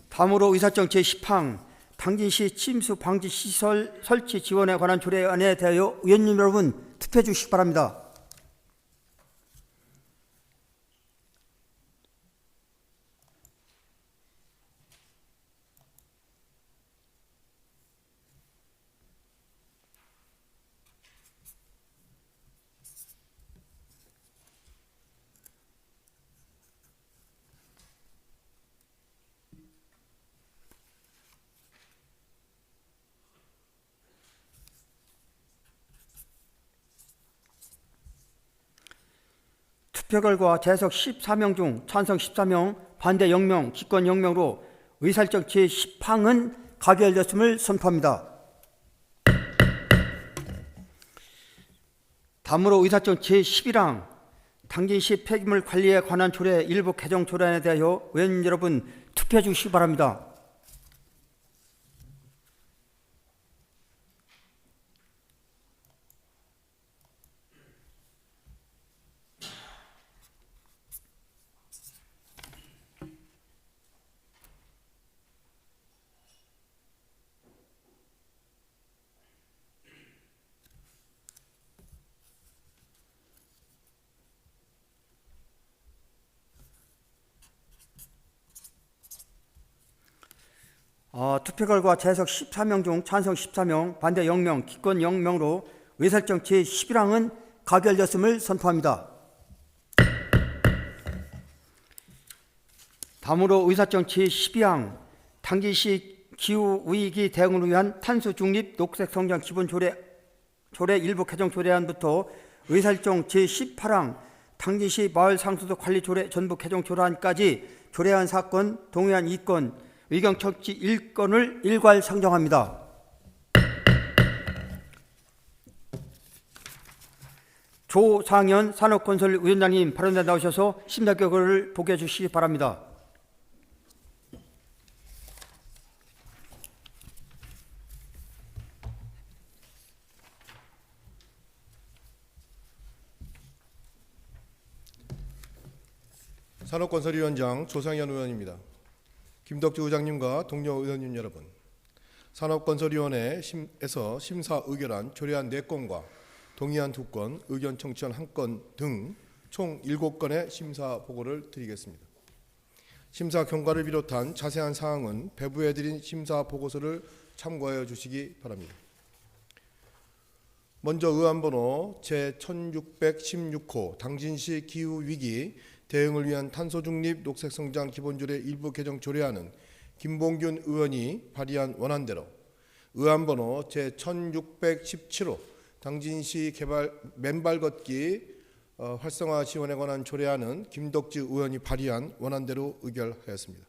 Speaker 1: 다음으로 의사일정 제10항 당진시 침수 방지 시설 설치 지원에 관한 조례안에 대하여 의원님 여러분 투표해 주시기 바랍니다. 투표 결과 재석 14명 중 찬성 14명, 반대 0명, 기권 0명으로 의사일정 제10항은 가결됐음을 선포합니다. 다음으로 의사일정 제11항 당진시 폐기물 관리에 관한 조례 일부 개정 조례안에 대하여 의원님 여러분 투표해 주시기 바랍니다. 투표 결과 재석 14명 중 찬성 14명, 반대 0명, 기권 0명으로 의사일정 제11항은 가결됐음을 선포합니다. 다음으로 의사일정 제12항 당진시 기후위기 대응을 위한 탄소 중립 녹색 성장 기본 조례 일부 개정 조례안부터 의사일정 제18항 당진시 마을 상수도 관리 조례 전부 개정 조례안까지 조례안 사건, 동의안 2건, 의견 청취 1건을 일괄 상정합니다. 조상현 산업건설위원장님 발언에 나오셔서 심사 결과를 보고해 주시기 바랍니다.
Speaker 7: 산업건설위원장 조상현 의원입니다. 김덕주 의장님과 동료 의원님 여러분, 산업건설위원회에서 심사 의결한 조례안 4건과 동의안 2건, 의견 청취안 1건 등 총 7건의 심사 보고를 드리겠습니다. 심사 경과를 비롯한 자세한 사항은 배부해드린 심사 보고서를 참고하여 주시기 바랍니다. 먼저 의안번호 제1616호 당진시 기후위기 대응을 위한 탄소중립 녹색성장 기본조례 일부 개정 조례안은 김봉균 의원이 발의한 원안대로, 의안번호 제1617호 당진시 개발 맨발 걷기 활성화 지원에 관한 조례안은 김덕지 의원이 발의한 원안대로 의결하였습니다.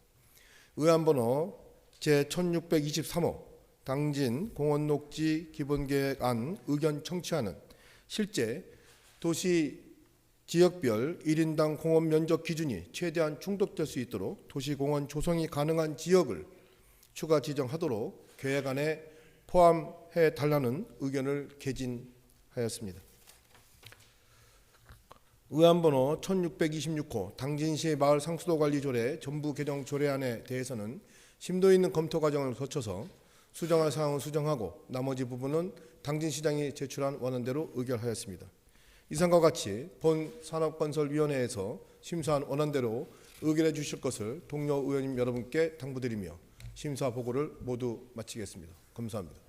Speaker 7: 의안번호 제1623호 당진 공원녹지 기본계획안 의견 청취안은 실제 도시 지역별 1인당 공원 면적 기준이 최대한 충족될 수 있도록 도시공원 조성이 가능한 지역을 추가 지정하도록 계획안에 포함해 달라는 의견을 개진하였습니다. 의안번호 1626호 당진시 마을 상수도관리조례 전부 개정 조례안에 대해서는 심도 있는 검토 과정을 거쳐서 수정할 사항은 수정하고 나머지 부분은 당진시장이 제출한 원안대로 의결하였습니다. 이상과 같이 본 산업건설위원회에서 심사한 원안대로 의결해 주실 것을 동료 의원님 여러분께 당부드리며 심사 보고를 모두 마치겠습니다. 감사합니다.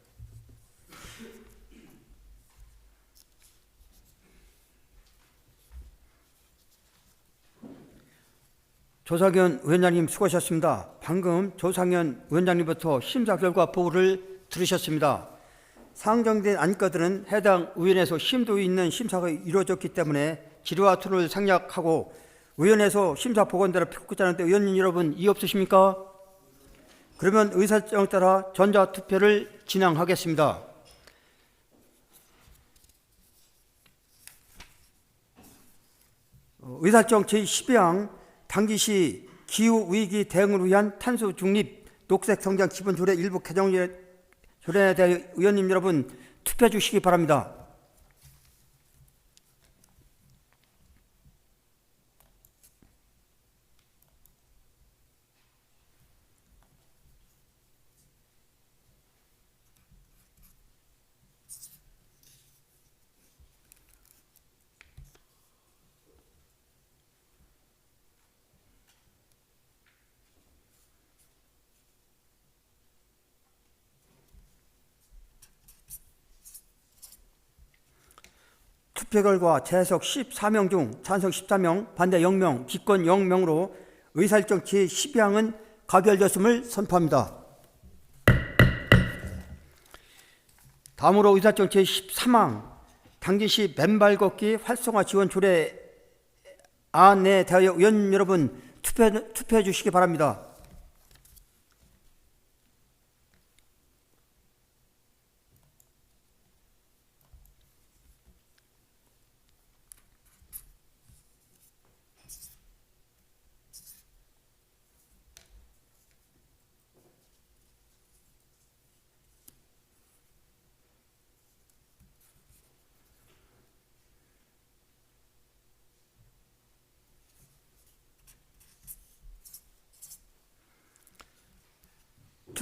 Speaker 1: 조상현 위원장님 수고하셨습니다. 방금 조상현 위원장님부터 심사 결과 보고를 들으셨습니다. 상정된 안건들은 해당 위원회에서 심도 있는 심사가 이루어졌기 때문에 질의와 토론을 생략하고 위원회에서 심사 보고대로 표quyết 하는데 의원님 여러분 이의 없으십니까? 그러면 의사정에 따라 전자투표를 진행하겠습니다. 의사정 제12항 당기시 기후위기 대응을 위한 탄소 중립 녹색 성장 기본 조례 일부 개정조례에 대하여 의원님 여러분 투표해 주시기 바랍니다. 투표 결과 재석 14명 중 찬성 14명, 반대 0명, 기권 0명으로 의사일정 제12항은 가결되었음을 선포합니다. 다음으로 의사일정 제13항 당진시 맨발 걷기 활성화 지원 조례안에 대하여 의원 여러분 투표해 주시기 바랍니다.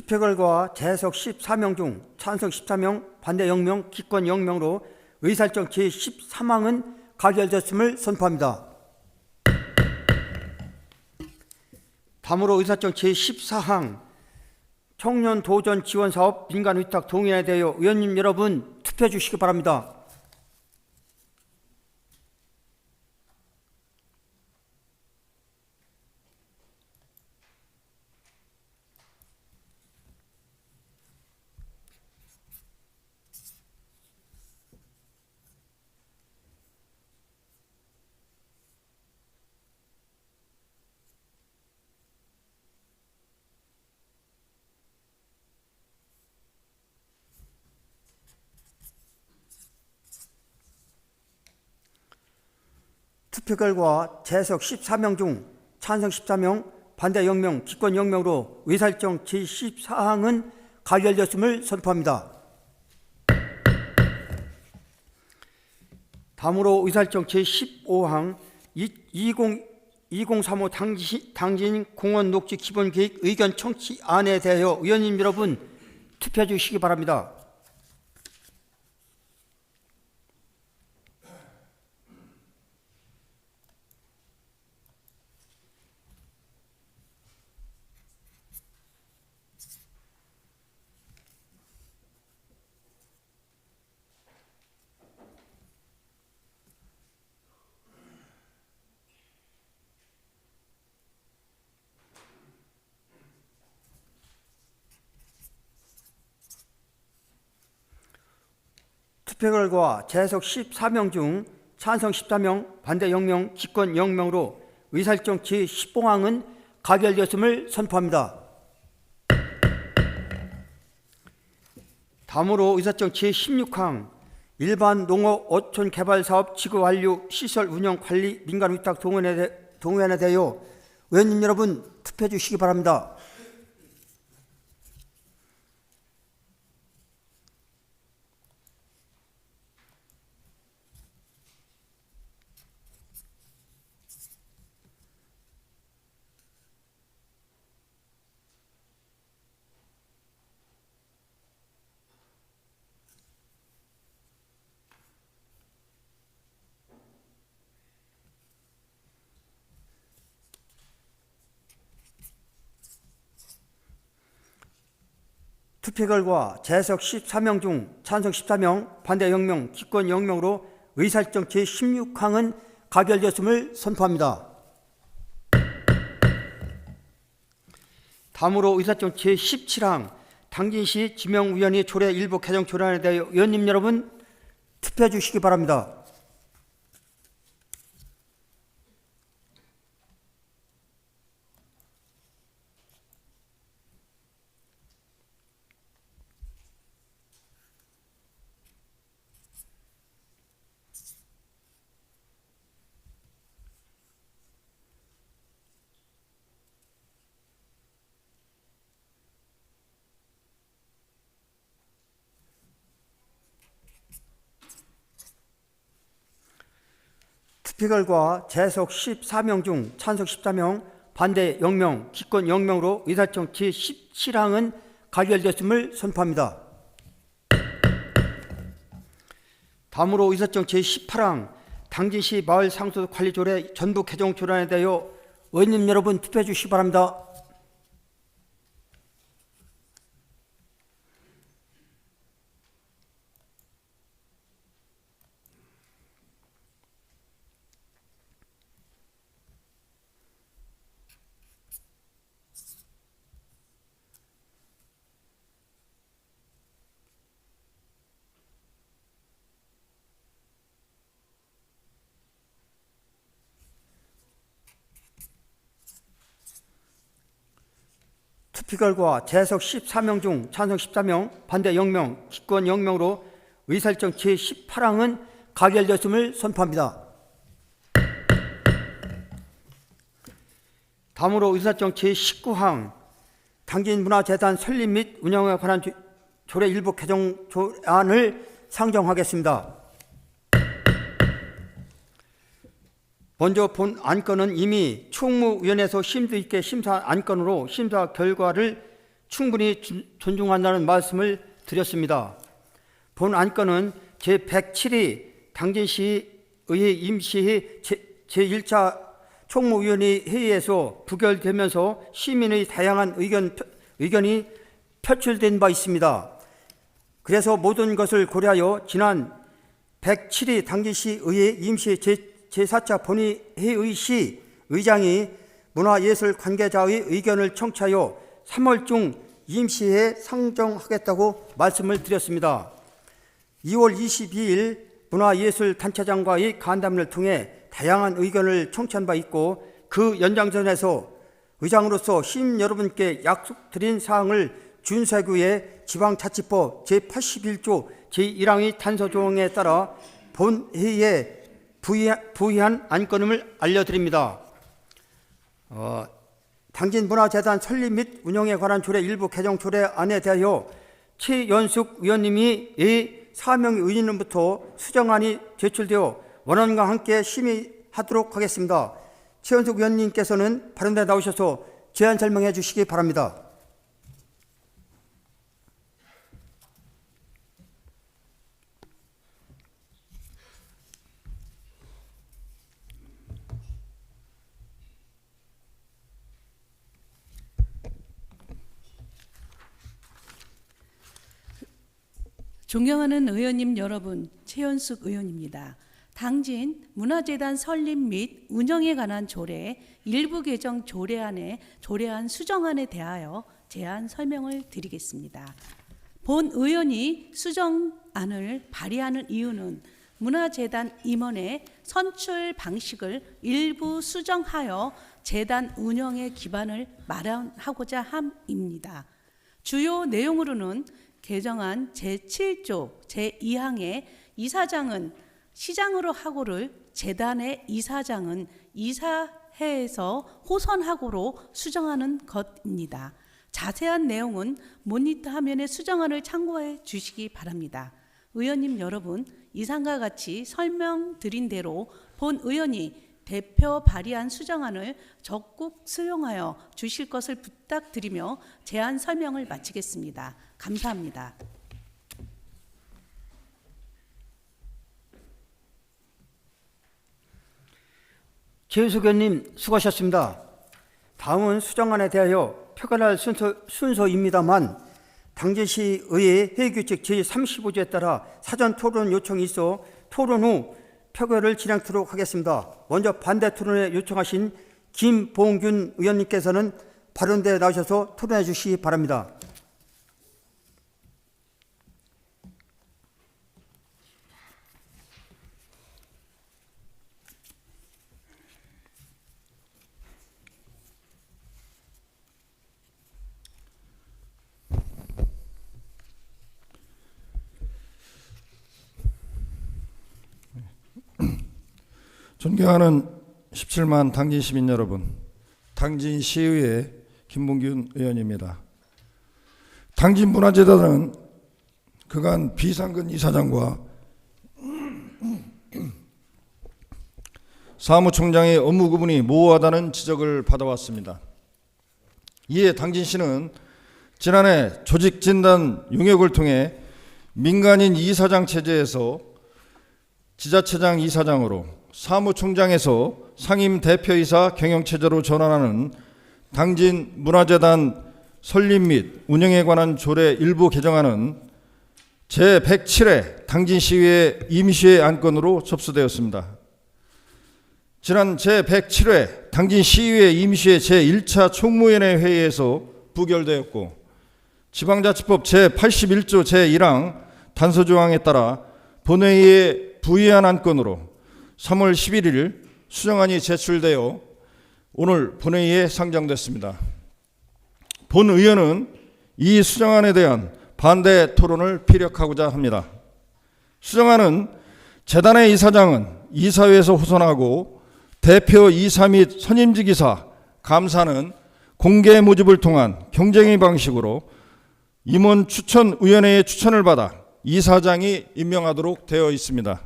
Speaker 1: 투표 결과 재석 14명 중 찬성 14명, 반대 0명, 기권 0명으로 의사일정 제13항은 가결되었음을 선포합니다. 다음으로 의사일정 제14항 청년 도전 지원 사업 민간 위탁 동의안에 대하여 의원님 여러분 투표해 주시기 바랍니다. 투표 결과 재석 14명 중 찬성 14명, 반대 0명, 기권 0명으로 의사일정 제14항은 가결되었음을 선포합니다. 다음으로 의사일정 제15항 2035 당진 공원 녹지 기본계획 의견 청취안에 대하여 의원님 여러분 투표해 주시기 바랍니다. 투표 결과 재석 14명 중 찬성 14명, 반대 0명, 기권 0명으로 의사일정 제15항은 가결되었음을 선포합니다. 다음으로 의사일정 제16항 일반 농업 어촌 개발 사업 지구 완료 시설 운영 관리 민간 위탁 동의안에 대하여 의원님 여러분 투표해 주시기 바랍니다. 투표 결과 재석 14명 중 찬성 14명, 반대 0명, 기권 0명으로 의사일정 제16항은 가결되었음을 선포합니다. 다음으로 의사일정 제17항 당진시 지명위원회 조례 일부 개정 조례안에 대하여 의원님 여러분 투표해 주시기 바랍니다. 투표 결과 재석 14명 중 찬성 14명, 반대 0명, 기권 0명으로 의사일정 제17항은 가결되었음을 선포합니다. 다음으로 의사일정 제18항 당진시 마을 상수 관리 조례 전부 개정 조례안에 대하여 의원님 여러분 투표해 주시기 바랍니다. 투표 결과 재석 14명 중 찬성 14명, 반대 0명, 기권 0명으로 의사일정 제18항은 가결되었음을 선포합니다. 다음으로 의사일정 제19항 당진문화재단 설립 및 운영에 관한 조례 일부 개정 조례안을 상정하겠습니다. 먼저 본 안건은 이미 총무위원회에서 심도 있게 심사한 안건으로 심사 결과를 충분히 존중한다는 말씀을 드렸습니다. 본 안건은 제107위 당진시의 임시회 제1차 총무위원회 회의에서 부결되면서 시민의 다양한 의견이 표출된 바 있습니다. 그래서 모든 것을 고려하여 지난 107위 당진시의 임시회 제4차 본회의 시 의장이 문화예술 관계자의 의견을 청취하여 3월 중 임시회에 상정하겠다고 말씀을 드렸습니다. 2월 22일 문화예술단체장과의 간담회를 통해 다양한 의견을 청취한 바 있고 그 연장선에서 의장으로서 시민 여러분께 약속드린 사항을 준수하기 위해 지방자치법 제81조 제1항의 단서조항에 따라 본회의에 부의한 안건임을 알려드립니다. 당진문화재단 설립 및 운영에 관한 조례 일부 개정 조례안에 대하여 최연숙 의원님이 사명의 의원님부터 수정안이 제출되어 원안과 함께 심의하도록 하겠습니다. 최연숙 의원님께서는 발언대에 나오셔서 제안 설명해 주시기 바랍니다.
Speaker 8: 존경하는 의원님 여러분, 최연숙 의원입니다. 당진 문화재단 설립 및 운영에 관한 조례 일부 개정 조례안 수정안에 대하여 제안 설명을 드리겠습니다. 본 의원이 수정안을 발의하는 이유는 문화재단 임원의 선출 방식을 일부 수정하여 재단 운영의 기반을 마련하고자 함입니다. 주요 내용으로는 개정안 제7조 제2항에 이사장은 시장으로 하고를 재단의 이사장은 이사회에서 호선하고로 수정하는 것입니다. 자세한 내용은 모니터 화면의 수정안을 참고해 주시기 바랍니다. 의원님 여러분, 이상과 같이 설명드린 대로 본 의원이 대표 발의한 수정안을 적극 수용하여 주실 것을 부탁드리며 제안 설명을 마치겠습니다. 감사합니다.
Speaker 1: 최연숙 의원님 수고하셨습니다. 다음은 수정안에 대하여 표결할 순서입니다만 당진시의회 회의규칙 제35조에 따라 사전 토론 요청이 있어 토론 후 표결을 진행하도록 하겠습니다. 먼저 반대 토론에 요청하신 김봉균 의원님께서는 발언대에 나오셔서 토론해 주시기 바랍니다.
Speaker 9: 존경하는 17만 당진 시민 여러분, 당진시의회 김봉균 의원입니다. 당진문화재단은 그간 비상근 이사장과 사무총장의 업무 구분이 모호하다는 지적을 받아왔습니다. 이에 당진시는 지난해 조직진단 용역을 통해 민간인 이사장 체제에서 지자체장 이사장으로 사무총장에서 상임대표이사 경영체제로 전환하는 당진문화재단 설립 및 운영에 관한 조례 일부 개정안은 제107회 당진시의회 임시회 안건으로 접수되었습니다. 지난 제107회 당진시의회 임시회 제1차 총무위원회 회의에서 부결되었고 지방자치법 제81조 제1항 단서조항에 따라 본회의에 부의한 안건으로 3월 11일 수정안이 제출되어 오늘 본회의에 상정됐습니다. 본 의원은 이 수정안에 대한 반대 토론을 피력하고자 합니다. 수정안은 재단의 이사장은 이사회에서 호선하고 대표 이사 및 선임직 이사, 감사는 공개 모집을 통한 경쟁의 방식으로 임원 추천위원회의 추천을 받아 이사장이 임명하도록 되어 있습니다.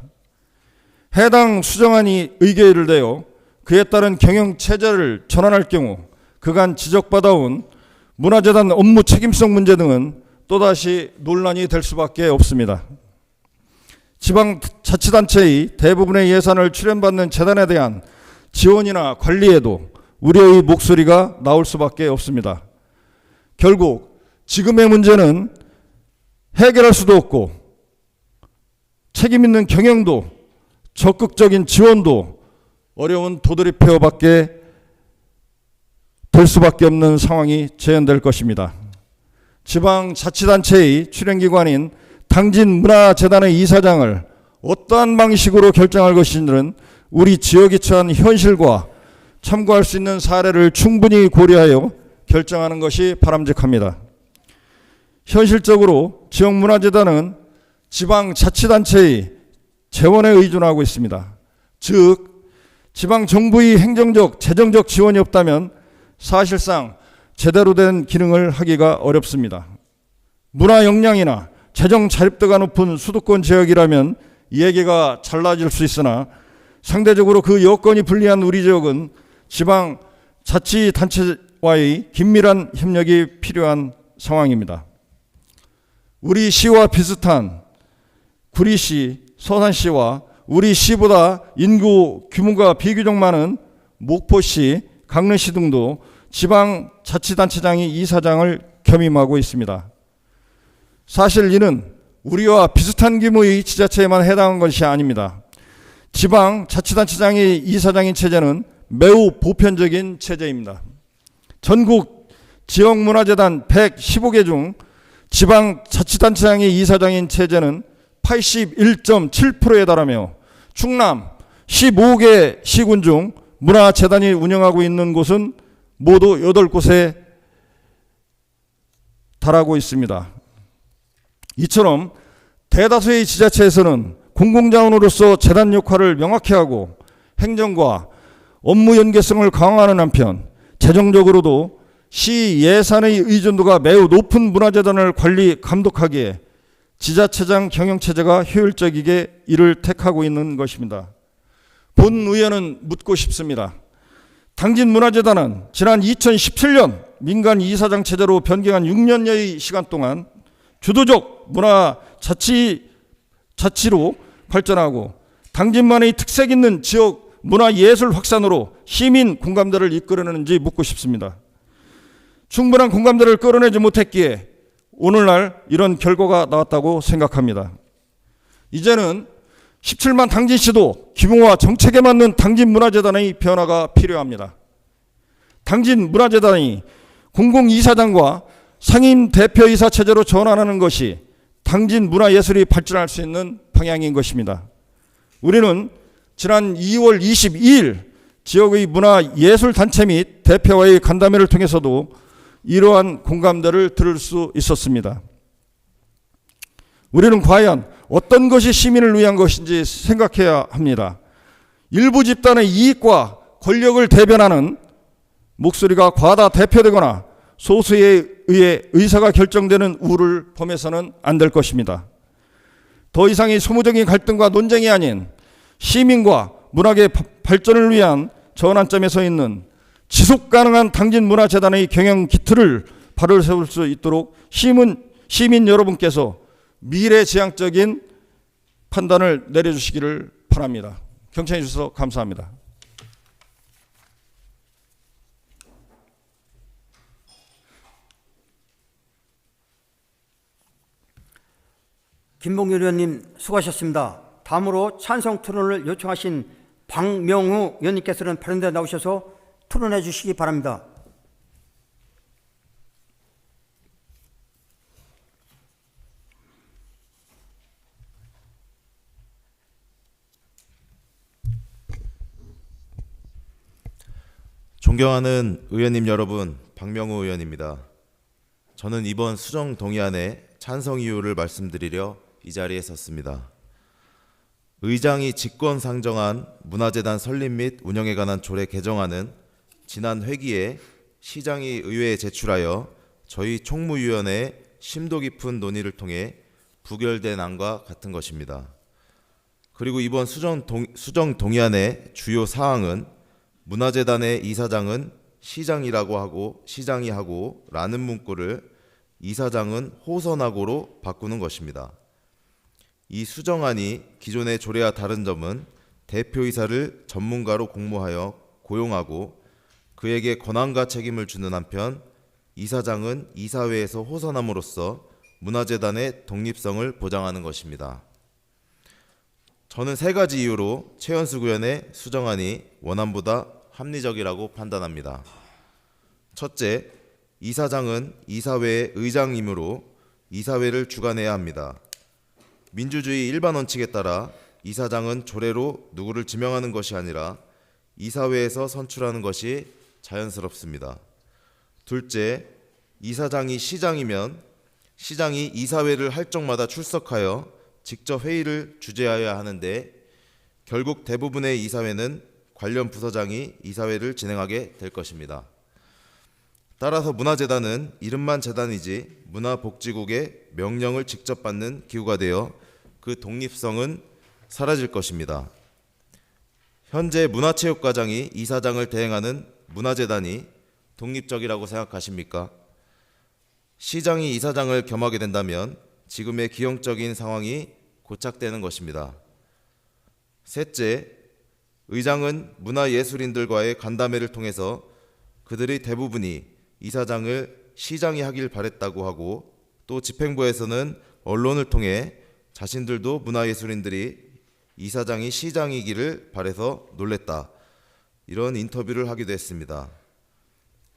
Speaker 9: 해당 수정안이 의결을 되어 그에 따른 경영체제를 전환할 경우 그간 지적받아온 문화재단 업무 책임성 문제 등은 또다시 논란이 될 수밖에 없습니다. 지방자치단체의 대부분의 예산을 출연받는 재단에 대한 지원이나 관리에도 우려의 목소리가 나올 수밖에 없습니다. 결국 지금의 문제는 해결할 수도 없고 책임 있는 경영도 적극적인 지원도 어려운 도드리페어밖에 될 수밖에 없는 상황이 재현될 것입니다. 지방자치단체의 출연기관인 당진문화재단의 이사장을 어떠한 방식으로 결정할 것인지는 우리 지역에 처한 현실과 참고할 수 있는 사례를 충분히 고려하여 결정하는 것이 바람직합니다. 현실적으로 지역문화재단은 지방자치단체의 재원에 의존하고 있습니다. 즉 지방정부의 행정적, 재정적 지원이 없다면 사실상 제대로 된 기능을 하기가 어렵습니다. 문화 역량이나 재정 자립도가 높은 수도권 지역이라면 얘기가 달라질 수 있으나 상대적으로 그 여건이 불리한 우리 지역은 지방자치단체와의 긴밀한 협력이 필요한 상황입니다. 우리 시와 비슷한 구리시, 서산시와 우리 시보다 인구 규모가 비교적 많은 목포시, 강릉시 등도 지방자치단체장이 이사장을 겸임하고 있습니다. 사실 이는 우리와 비슷한 규모의 지자체에만 해당한 것이 아닙니다. 지방자치단체장이 이사장인 체제는 매우 보편적인 체제입니다. 전국 지역문화재단 115개 중 지방자치단체장이 이사장인 체제는 81.7%에 달하며 충남 15개 시군 중 문화재단이 운영하고 있는 곳은 모두 8곳에 달하고 있습니다. 이처럼 대다수의 지자체에서는 공공자원으로서 재단 역할을 명확히 하고 행정과 업무 연계성을 강화하는 한편 재정적으로도 시 예산의 의존도가 매우 높은 문화재단을 관리 감독하기에 지자체장 경영체제가 효율적이게 이를 택하고 있는 것입니다. 본 의원은 묻고 싶습니다. 당진문화재단은 지난 2017년 민간 이사장 체제로 변경한 6년여의 시간 동안 주도적 문화자치로 발전하고 당진만의 특색 있는 지역 문화예술 확산으로 시민 공감대를 이끌어내는지 묻고 싶습니다. 충분한 공감대를 끌어내지 못했기에 오늘날 이런 결과가 나왔다고 생각합니다. 이제는 17만 당진시도 규모와 정책에 맞는 당진문화재단의 변화가 필요합니다. 당진문화재단이 공공이사장과 상임 대표이사 체제로 전환하는 것이 당진문화예술이 발전할 수 있는 방향인 것입니다. 우리는 지난 2월 22일 지역의 문화예술단체 및 대표와의 간담회를 통해서도 이러한 공감대를 들을 수 있었습니다. 우리는 과연 어떤 것이 시민을 위한 것인지 생각해야 합니다. 일부 집단의 이익과 권력을 대변하는 목소리가 과다 대표되거나 소수에 의해 의사가 결정되는 우를 범해서는 안 될 것입니다. 더 이상의 소모적인 갈등과 논쟁이 아닌 시민과 문학의 발전을 위한 전환점에 서 있는 지속 가능한 당진문화재단의 경영 기틀을 바로 세울 수 있도록 시민 여러분께서 미래지향적인 판단을 내려주시기를 바랍니다. 경청해 주셔서 감사합니다.
Speaker 1: 김봉률 의원님 수고하셨습니다. 다음으로 찬성 토론을 요청하신 박명우 의원님께서는 발언대 나오셔서 토론해 주시기 바랍니다.
Speaker 10: 존경하는 의원님 여러분, 박명우 의원입니다. 저는 이번 수정 동의안의 찬성 이유를 말씀드리려 이 자리에 섰습니다. 의장이 직권 상정한 문화재단 설립 및 운영에 관한 조례 개정안은 지난 회기에 시장이 의회에 제출하여 저희 총무위원회의 심도 깊은 논의를 통해 부결된 안과 같은 것입니다. 그리고 이번 수정 동의안의 주요 사항은 문화재단의 이사장은 시장이라고 하고 시장이 하고 라는 문구를 이사장은 호선하고로 바꾸는 것입니다. 이 수정안이 기존의 조례와 다른 점은 대표이사를 전문가로 공모하여 고용하고 그에게 권한과 책임을 주는 한편 이사장은 이사회에서 호선함으로써 문화재단의 독립성을 보장하는 것입니다. 저는 세 가지 이유로 최현숙 의원의 수정안이 원안보다 합리적이라고 판단합니다. 첫째, 이사장은 이사회의 의장이므로 이사회를 주관해야 합니다. 민주주의 일반 원칙에 따라 이사장은 조례로 누구를 지명하는 것이 아니라 이사회에서 선출하는 것이 자연스럽습니다. 둘째, 이사장이 시장이면 시장이 이사회를 할 적마다 출석하여 직접 회의를 주재하여야 하는데 결국 대부분의 이사회는 관련 부서장이 이사회를 진행하게 될 것입니다. 따라서 문화재단은 이름만 재단이지 문화복지국의 명령을 직접 받는 기구가 되어 그 독립성은 사라질 것입니다. 현재 문화체육과장이 이사장을 대행하는 문화재단이 독립적이라고 생각하십니까? 시장이 이사장을 겸하게 된다면 지금의 기형적인 상황이 고착되는 것입니다. 셋째, 의장은 문화예술인들과의 간담회를 통해서 그들의 대부분이 이사장을 시장이 하길 바랬다고 하고 또 집행부에서는 언론을 통해 자신들도 문화예술인들이 이사장이 시장이기를 바래서 놀랬다. 이런 인터뷰를 하기도 했습니다.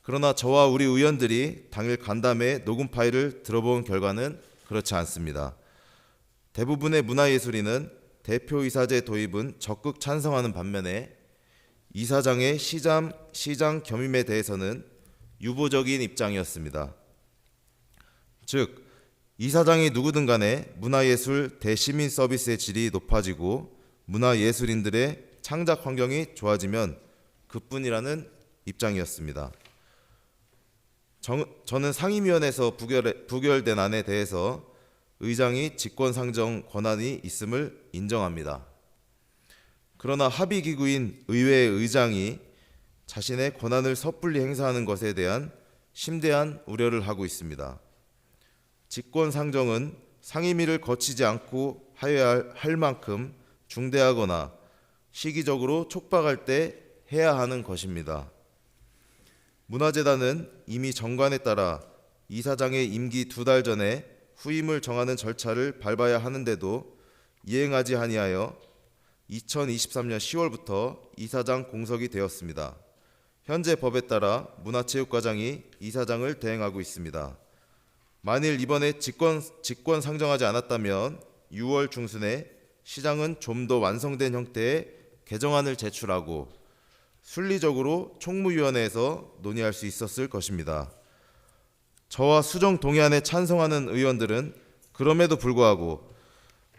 Speaker 10: 그러나 저와 우리 의원들이 당일 간담회 녹음 파일을 들어본 결과는 그렇지 않습니다. 대부분의 문화예술인은 대표이사제 도입은 적극 찬성하는 반면에 이사장의 시장 겸임에 대해서는 유보적인 입장이었습니다. 즉, 이사장이 누구든 간에 문화예술 대시민 서비스의 질이 높아지고 문화예술인들의 창작 환경이 좋아지면 그뿐이라는 입장이었습니다. 저는 상임위원회에서 부결된 안에 대해서 의장이 직권상정 권한이 있음을 인정합니다. 그러나 합의기구인 의회의 의장이 자신의 권한을 섣불리 행사하는 것에 대한 심대한 우려를 하고 있습니다. 직권상정은 상임위를 거치지 않고 하여야 할 만큼 중대하거나 시기적으로 촉박할 때 해야 하는 것입니다. 문화재단은 이미 정관에 따라 이사장의 임기 2달 전에 후임을 정하는 절차를 밟아야 하는데도 이행하지 아니하여 2023년 10월부터 이사장 공석이 되었습니다. 현재 법에 따라 문화체육과장이 이사장을 대행하고 있습니다. 만일 이번에 직권 상정하지 않았다면 6월 중순에 시장은 좀 더 완성된 형태의 개정안을 제출하고 순리적으로 총무위원회에서 논의할 수 있었을 것입니다. 저와 수정 동의안에 찬성하는 의원들은 그럼에도 불구하고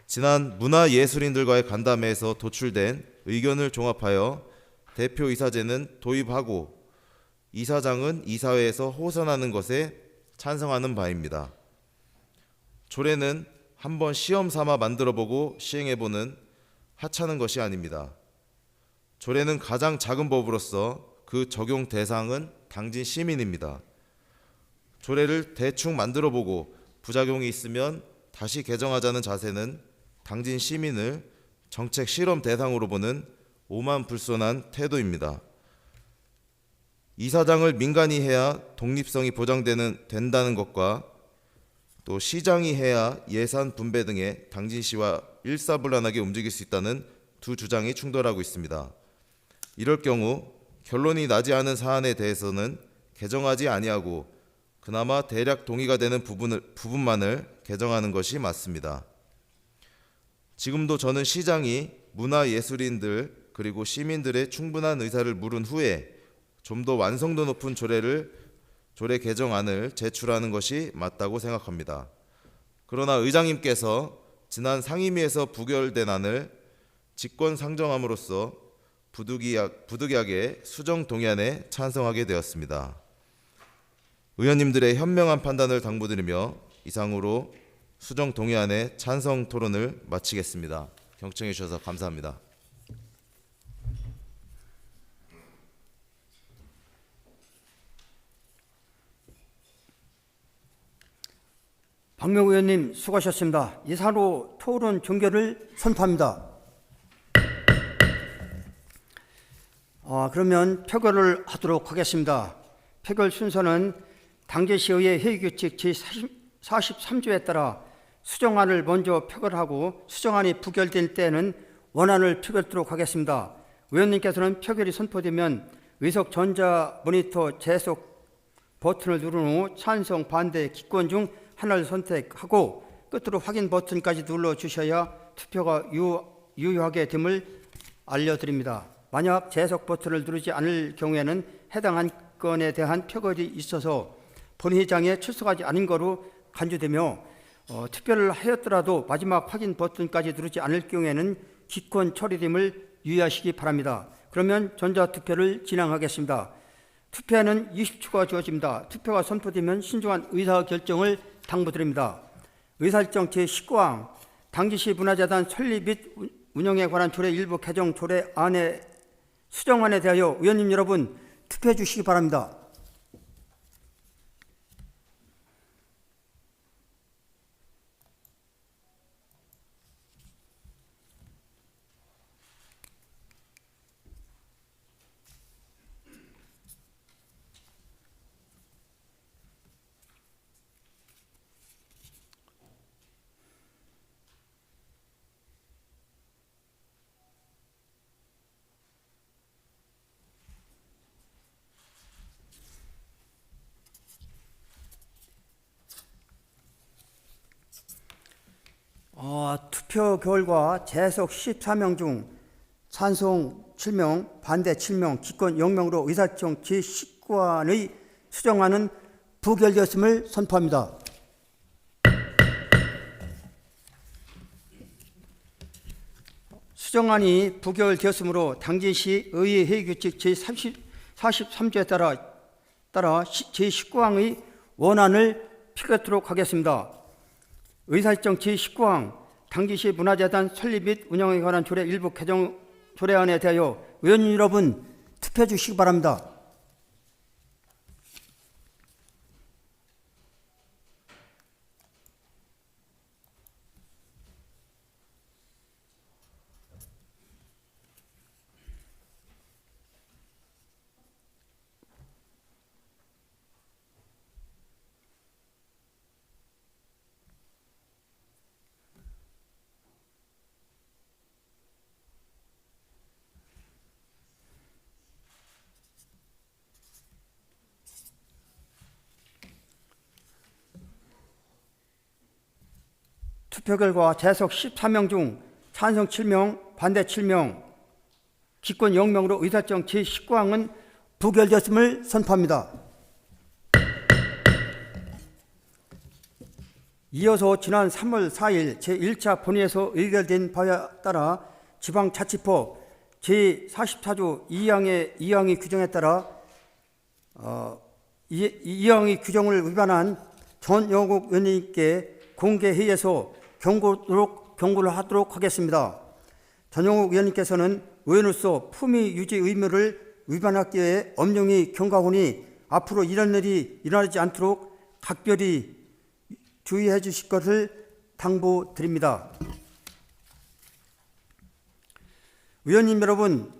Speaker 10: 지난 문화예술인들과의 간담회에서 도출된 의견을 종합하여 대표이사제는 도입하고 이사장은 이사회에서 호선하는 것에 찬성하는 바입니다. 조례는 한번 시험 삼아 만들어보고 시행해보는 하찮은 것이 아닙니다. 조례는 가장 작은 법으로서 그 적용 대상은 당진 시민입니다. 조례를 대충 만들어보고 부작용이 있으면 다시 개정하자는 자세는 당진 시민을 정책 실험 대상으로 보는 오만불손한 태도입니다. 이사장을 민간이 해야 독립성이 보장된다는 것과 또 시장이 해야 예산 분배 등의 당진시와 일사불란하게 움직일 수 있다는 두 주장이 충돌하고 있습니다. 이럴 경우 결론이 나지 않은 사안에 대해서는 개정하지 아니하고 그나마 대략 동의가 되는 부분만을 개정하는 것이 맞습니다. 지금도 저는 시장이 문화예술인들 그리고 시민들의 충분한 의사를 물은 후에 좀 더 완성도 높은 조례 개정안을 제출하는 것이 맞다고 생각합니다. 그러나 의장님께서 지난 상임위에서 부결된 안을 직권 상정함으로써 부득이하게 수정 동의안에 찬성하게 되었습니다. 의원님들의 현명한 판단을 당부드리며 이상으로 수정 동의안의 찬성 토론을 마치겠습니다. 경청해 주셔서 감사합니다.
Speaker 1: 박명우 의원님 수고하셨습니다. 이사로 토론 종결을 선포합니다. 그러면 표결을 하도록 하겠습니다. 표결 순서는 당진시의회 회의규칙 제43조에 따라 수정안을 먼저 표결하고 수정안이 부결될 때는 원안을 표결하도록 하겠습니다. 의원님께서는 표결이 선포되면 의석 전자 모니터 재속 버튼을 누른 후 찬성, 반대, 기권 중 하나를 선택하고 끝으로 확인 버튼까지 눌러주셔야 투표가 유효하게 됨을 알려드립니다. 만약 재석 버튼을 누르지 않을 경우에는 해당 안건에 대한 표결이 있어서 본회의장에 출석하지 않은 거로 간주되며 투표를 하였더라도 마지막 확인 버튼까지 누르지 않을 경우에는 기권 처리됨을 유의하시기 바랍니다. 그러면 전자투표를 진행하겠습니다. 투표에는 20초가 주어집니다. 투표가 선포되면 신중한 의사결정을 당부드립니다. 의사일정 제19항 당진시 문화재단 설립 및 운영에 관한 조례 일부 개정 조례안의 수정안에 대하여 의원님 여러분 투표해 주시기 바랍니다. 투표 결과 재석 14명 중 찬성 7명, 반대 7명, 기권 0명으로 의사일정 제19안의 수정안은 부결되었음을 선포합니다. 수정안이 부결되었으므로 당진시 의회 회의규칙 제43조에 따라 제19항의 원안을 표결하도록 하겠습니다. 의사일정 제19항 당진시 문화재단 설립 및 운영에 관한 조례 일부 개정 조례안에 대하여 의원님 여러분 투표해 주시기 바랍니다. 투표 결과 재석 14명 중 찬성 7명, 반대 7명, 기권 0명으로 의사정 제19항은 부결되었음을 선포합니다. 이어서 지난 3월 4일 제1차 본회의에서 의결된 바에 따라 지방자치법 제44조 2항의 규정에 따라 이 규정을 위반한 전영욱 의원님께 공개회의에서 경고를 하도록 하겠습니다. 전영욱 의원님께서는 의원으로서 품위 유지 의무를 위반하기 위해 엄중히 경고하오니 앞으로 이런 일이 일어나지 않도록 각별히 주의해 주실 것을 당부드립니다. 의원님 여러분,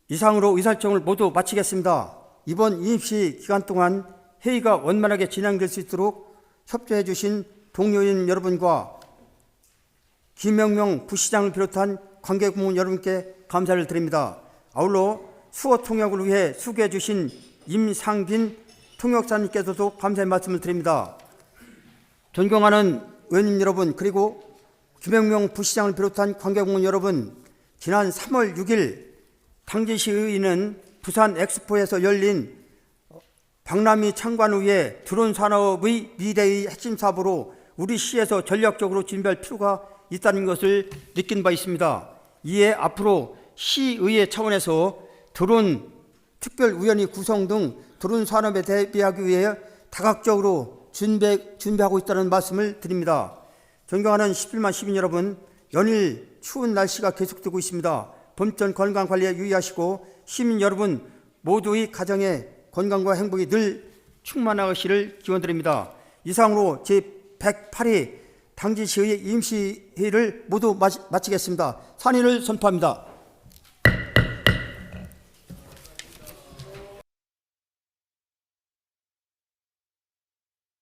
Speaker 1: 이상으로 의사일정을 모두 마치겠습니다. 이번 임시 기간 동안 회의가 원만하게 진행될 수 있도록 협조해 주신 동료인 여러분과 김영명 부시장을 비롯한 관계부문 여러분께 감사를 드립니다. 아울러 수어 통역을 위해 수고해 주신 임상빈 통역사님께서도 감사의 말씀을 드립니다. 존경하는 의원님 여러분, 그리고 김영명 부시장을 비롯한 관계부문 여러분, 지난 3월 6일 당진시의회는 부산 엑스포에서 열린 박람회 참관 후에 드론 산업의 미래의 핵심 사업으로 우리 시에서 전략적으로 준비할 필요가 있다는 것을 느낀 바 있습니다. 이에 앞으로 시의회 차원에서 드론 특별위원회 구성 등 드론 산업에 대비하기 위해 다각적으로 준비하고 있다는 말씀을 드립니다. 존경하는 11만 시민 여러분, 연일 추운 날씨가 계속되고 있습니다. 봄철 건강 관리에 유의하시고 시민 여러분 모두의 가정의 건강과 행복이 늘 충만하시기를 기원드립니다. 이상으로 제108회 당진시의회 임시회의를 모두 마치겠습니다. 산의를 선포합니다.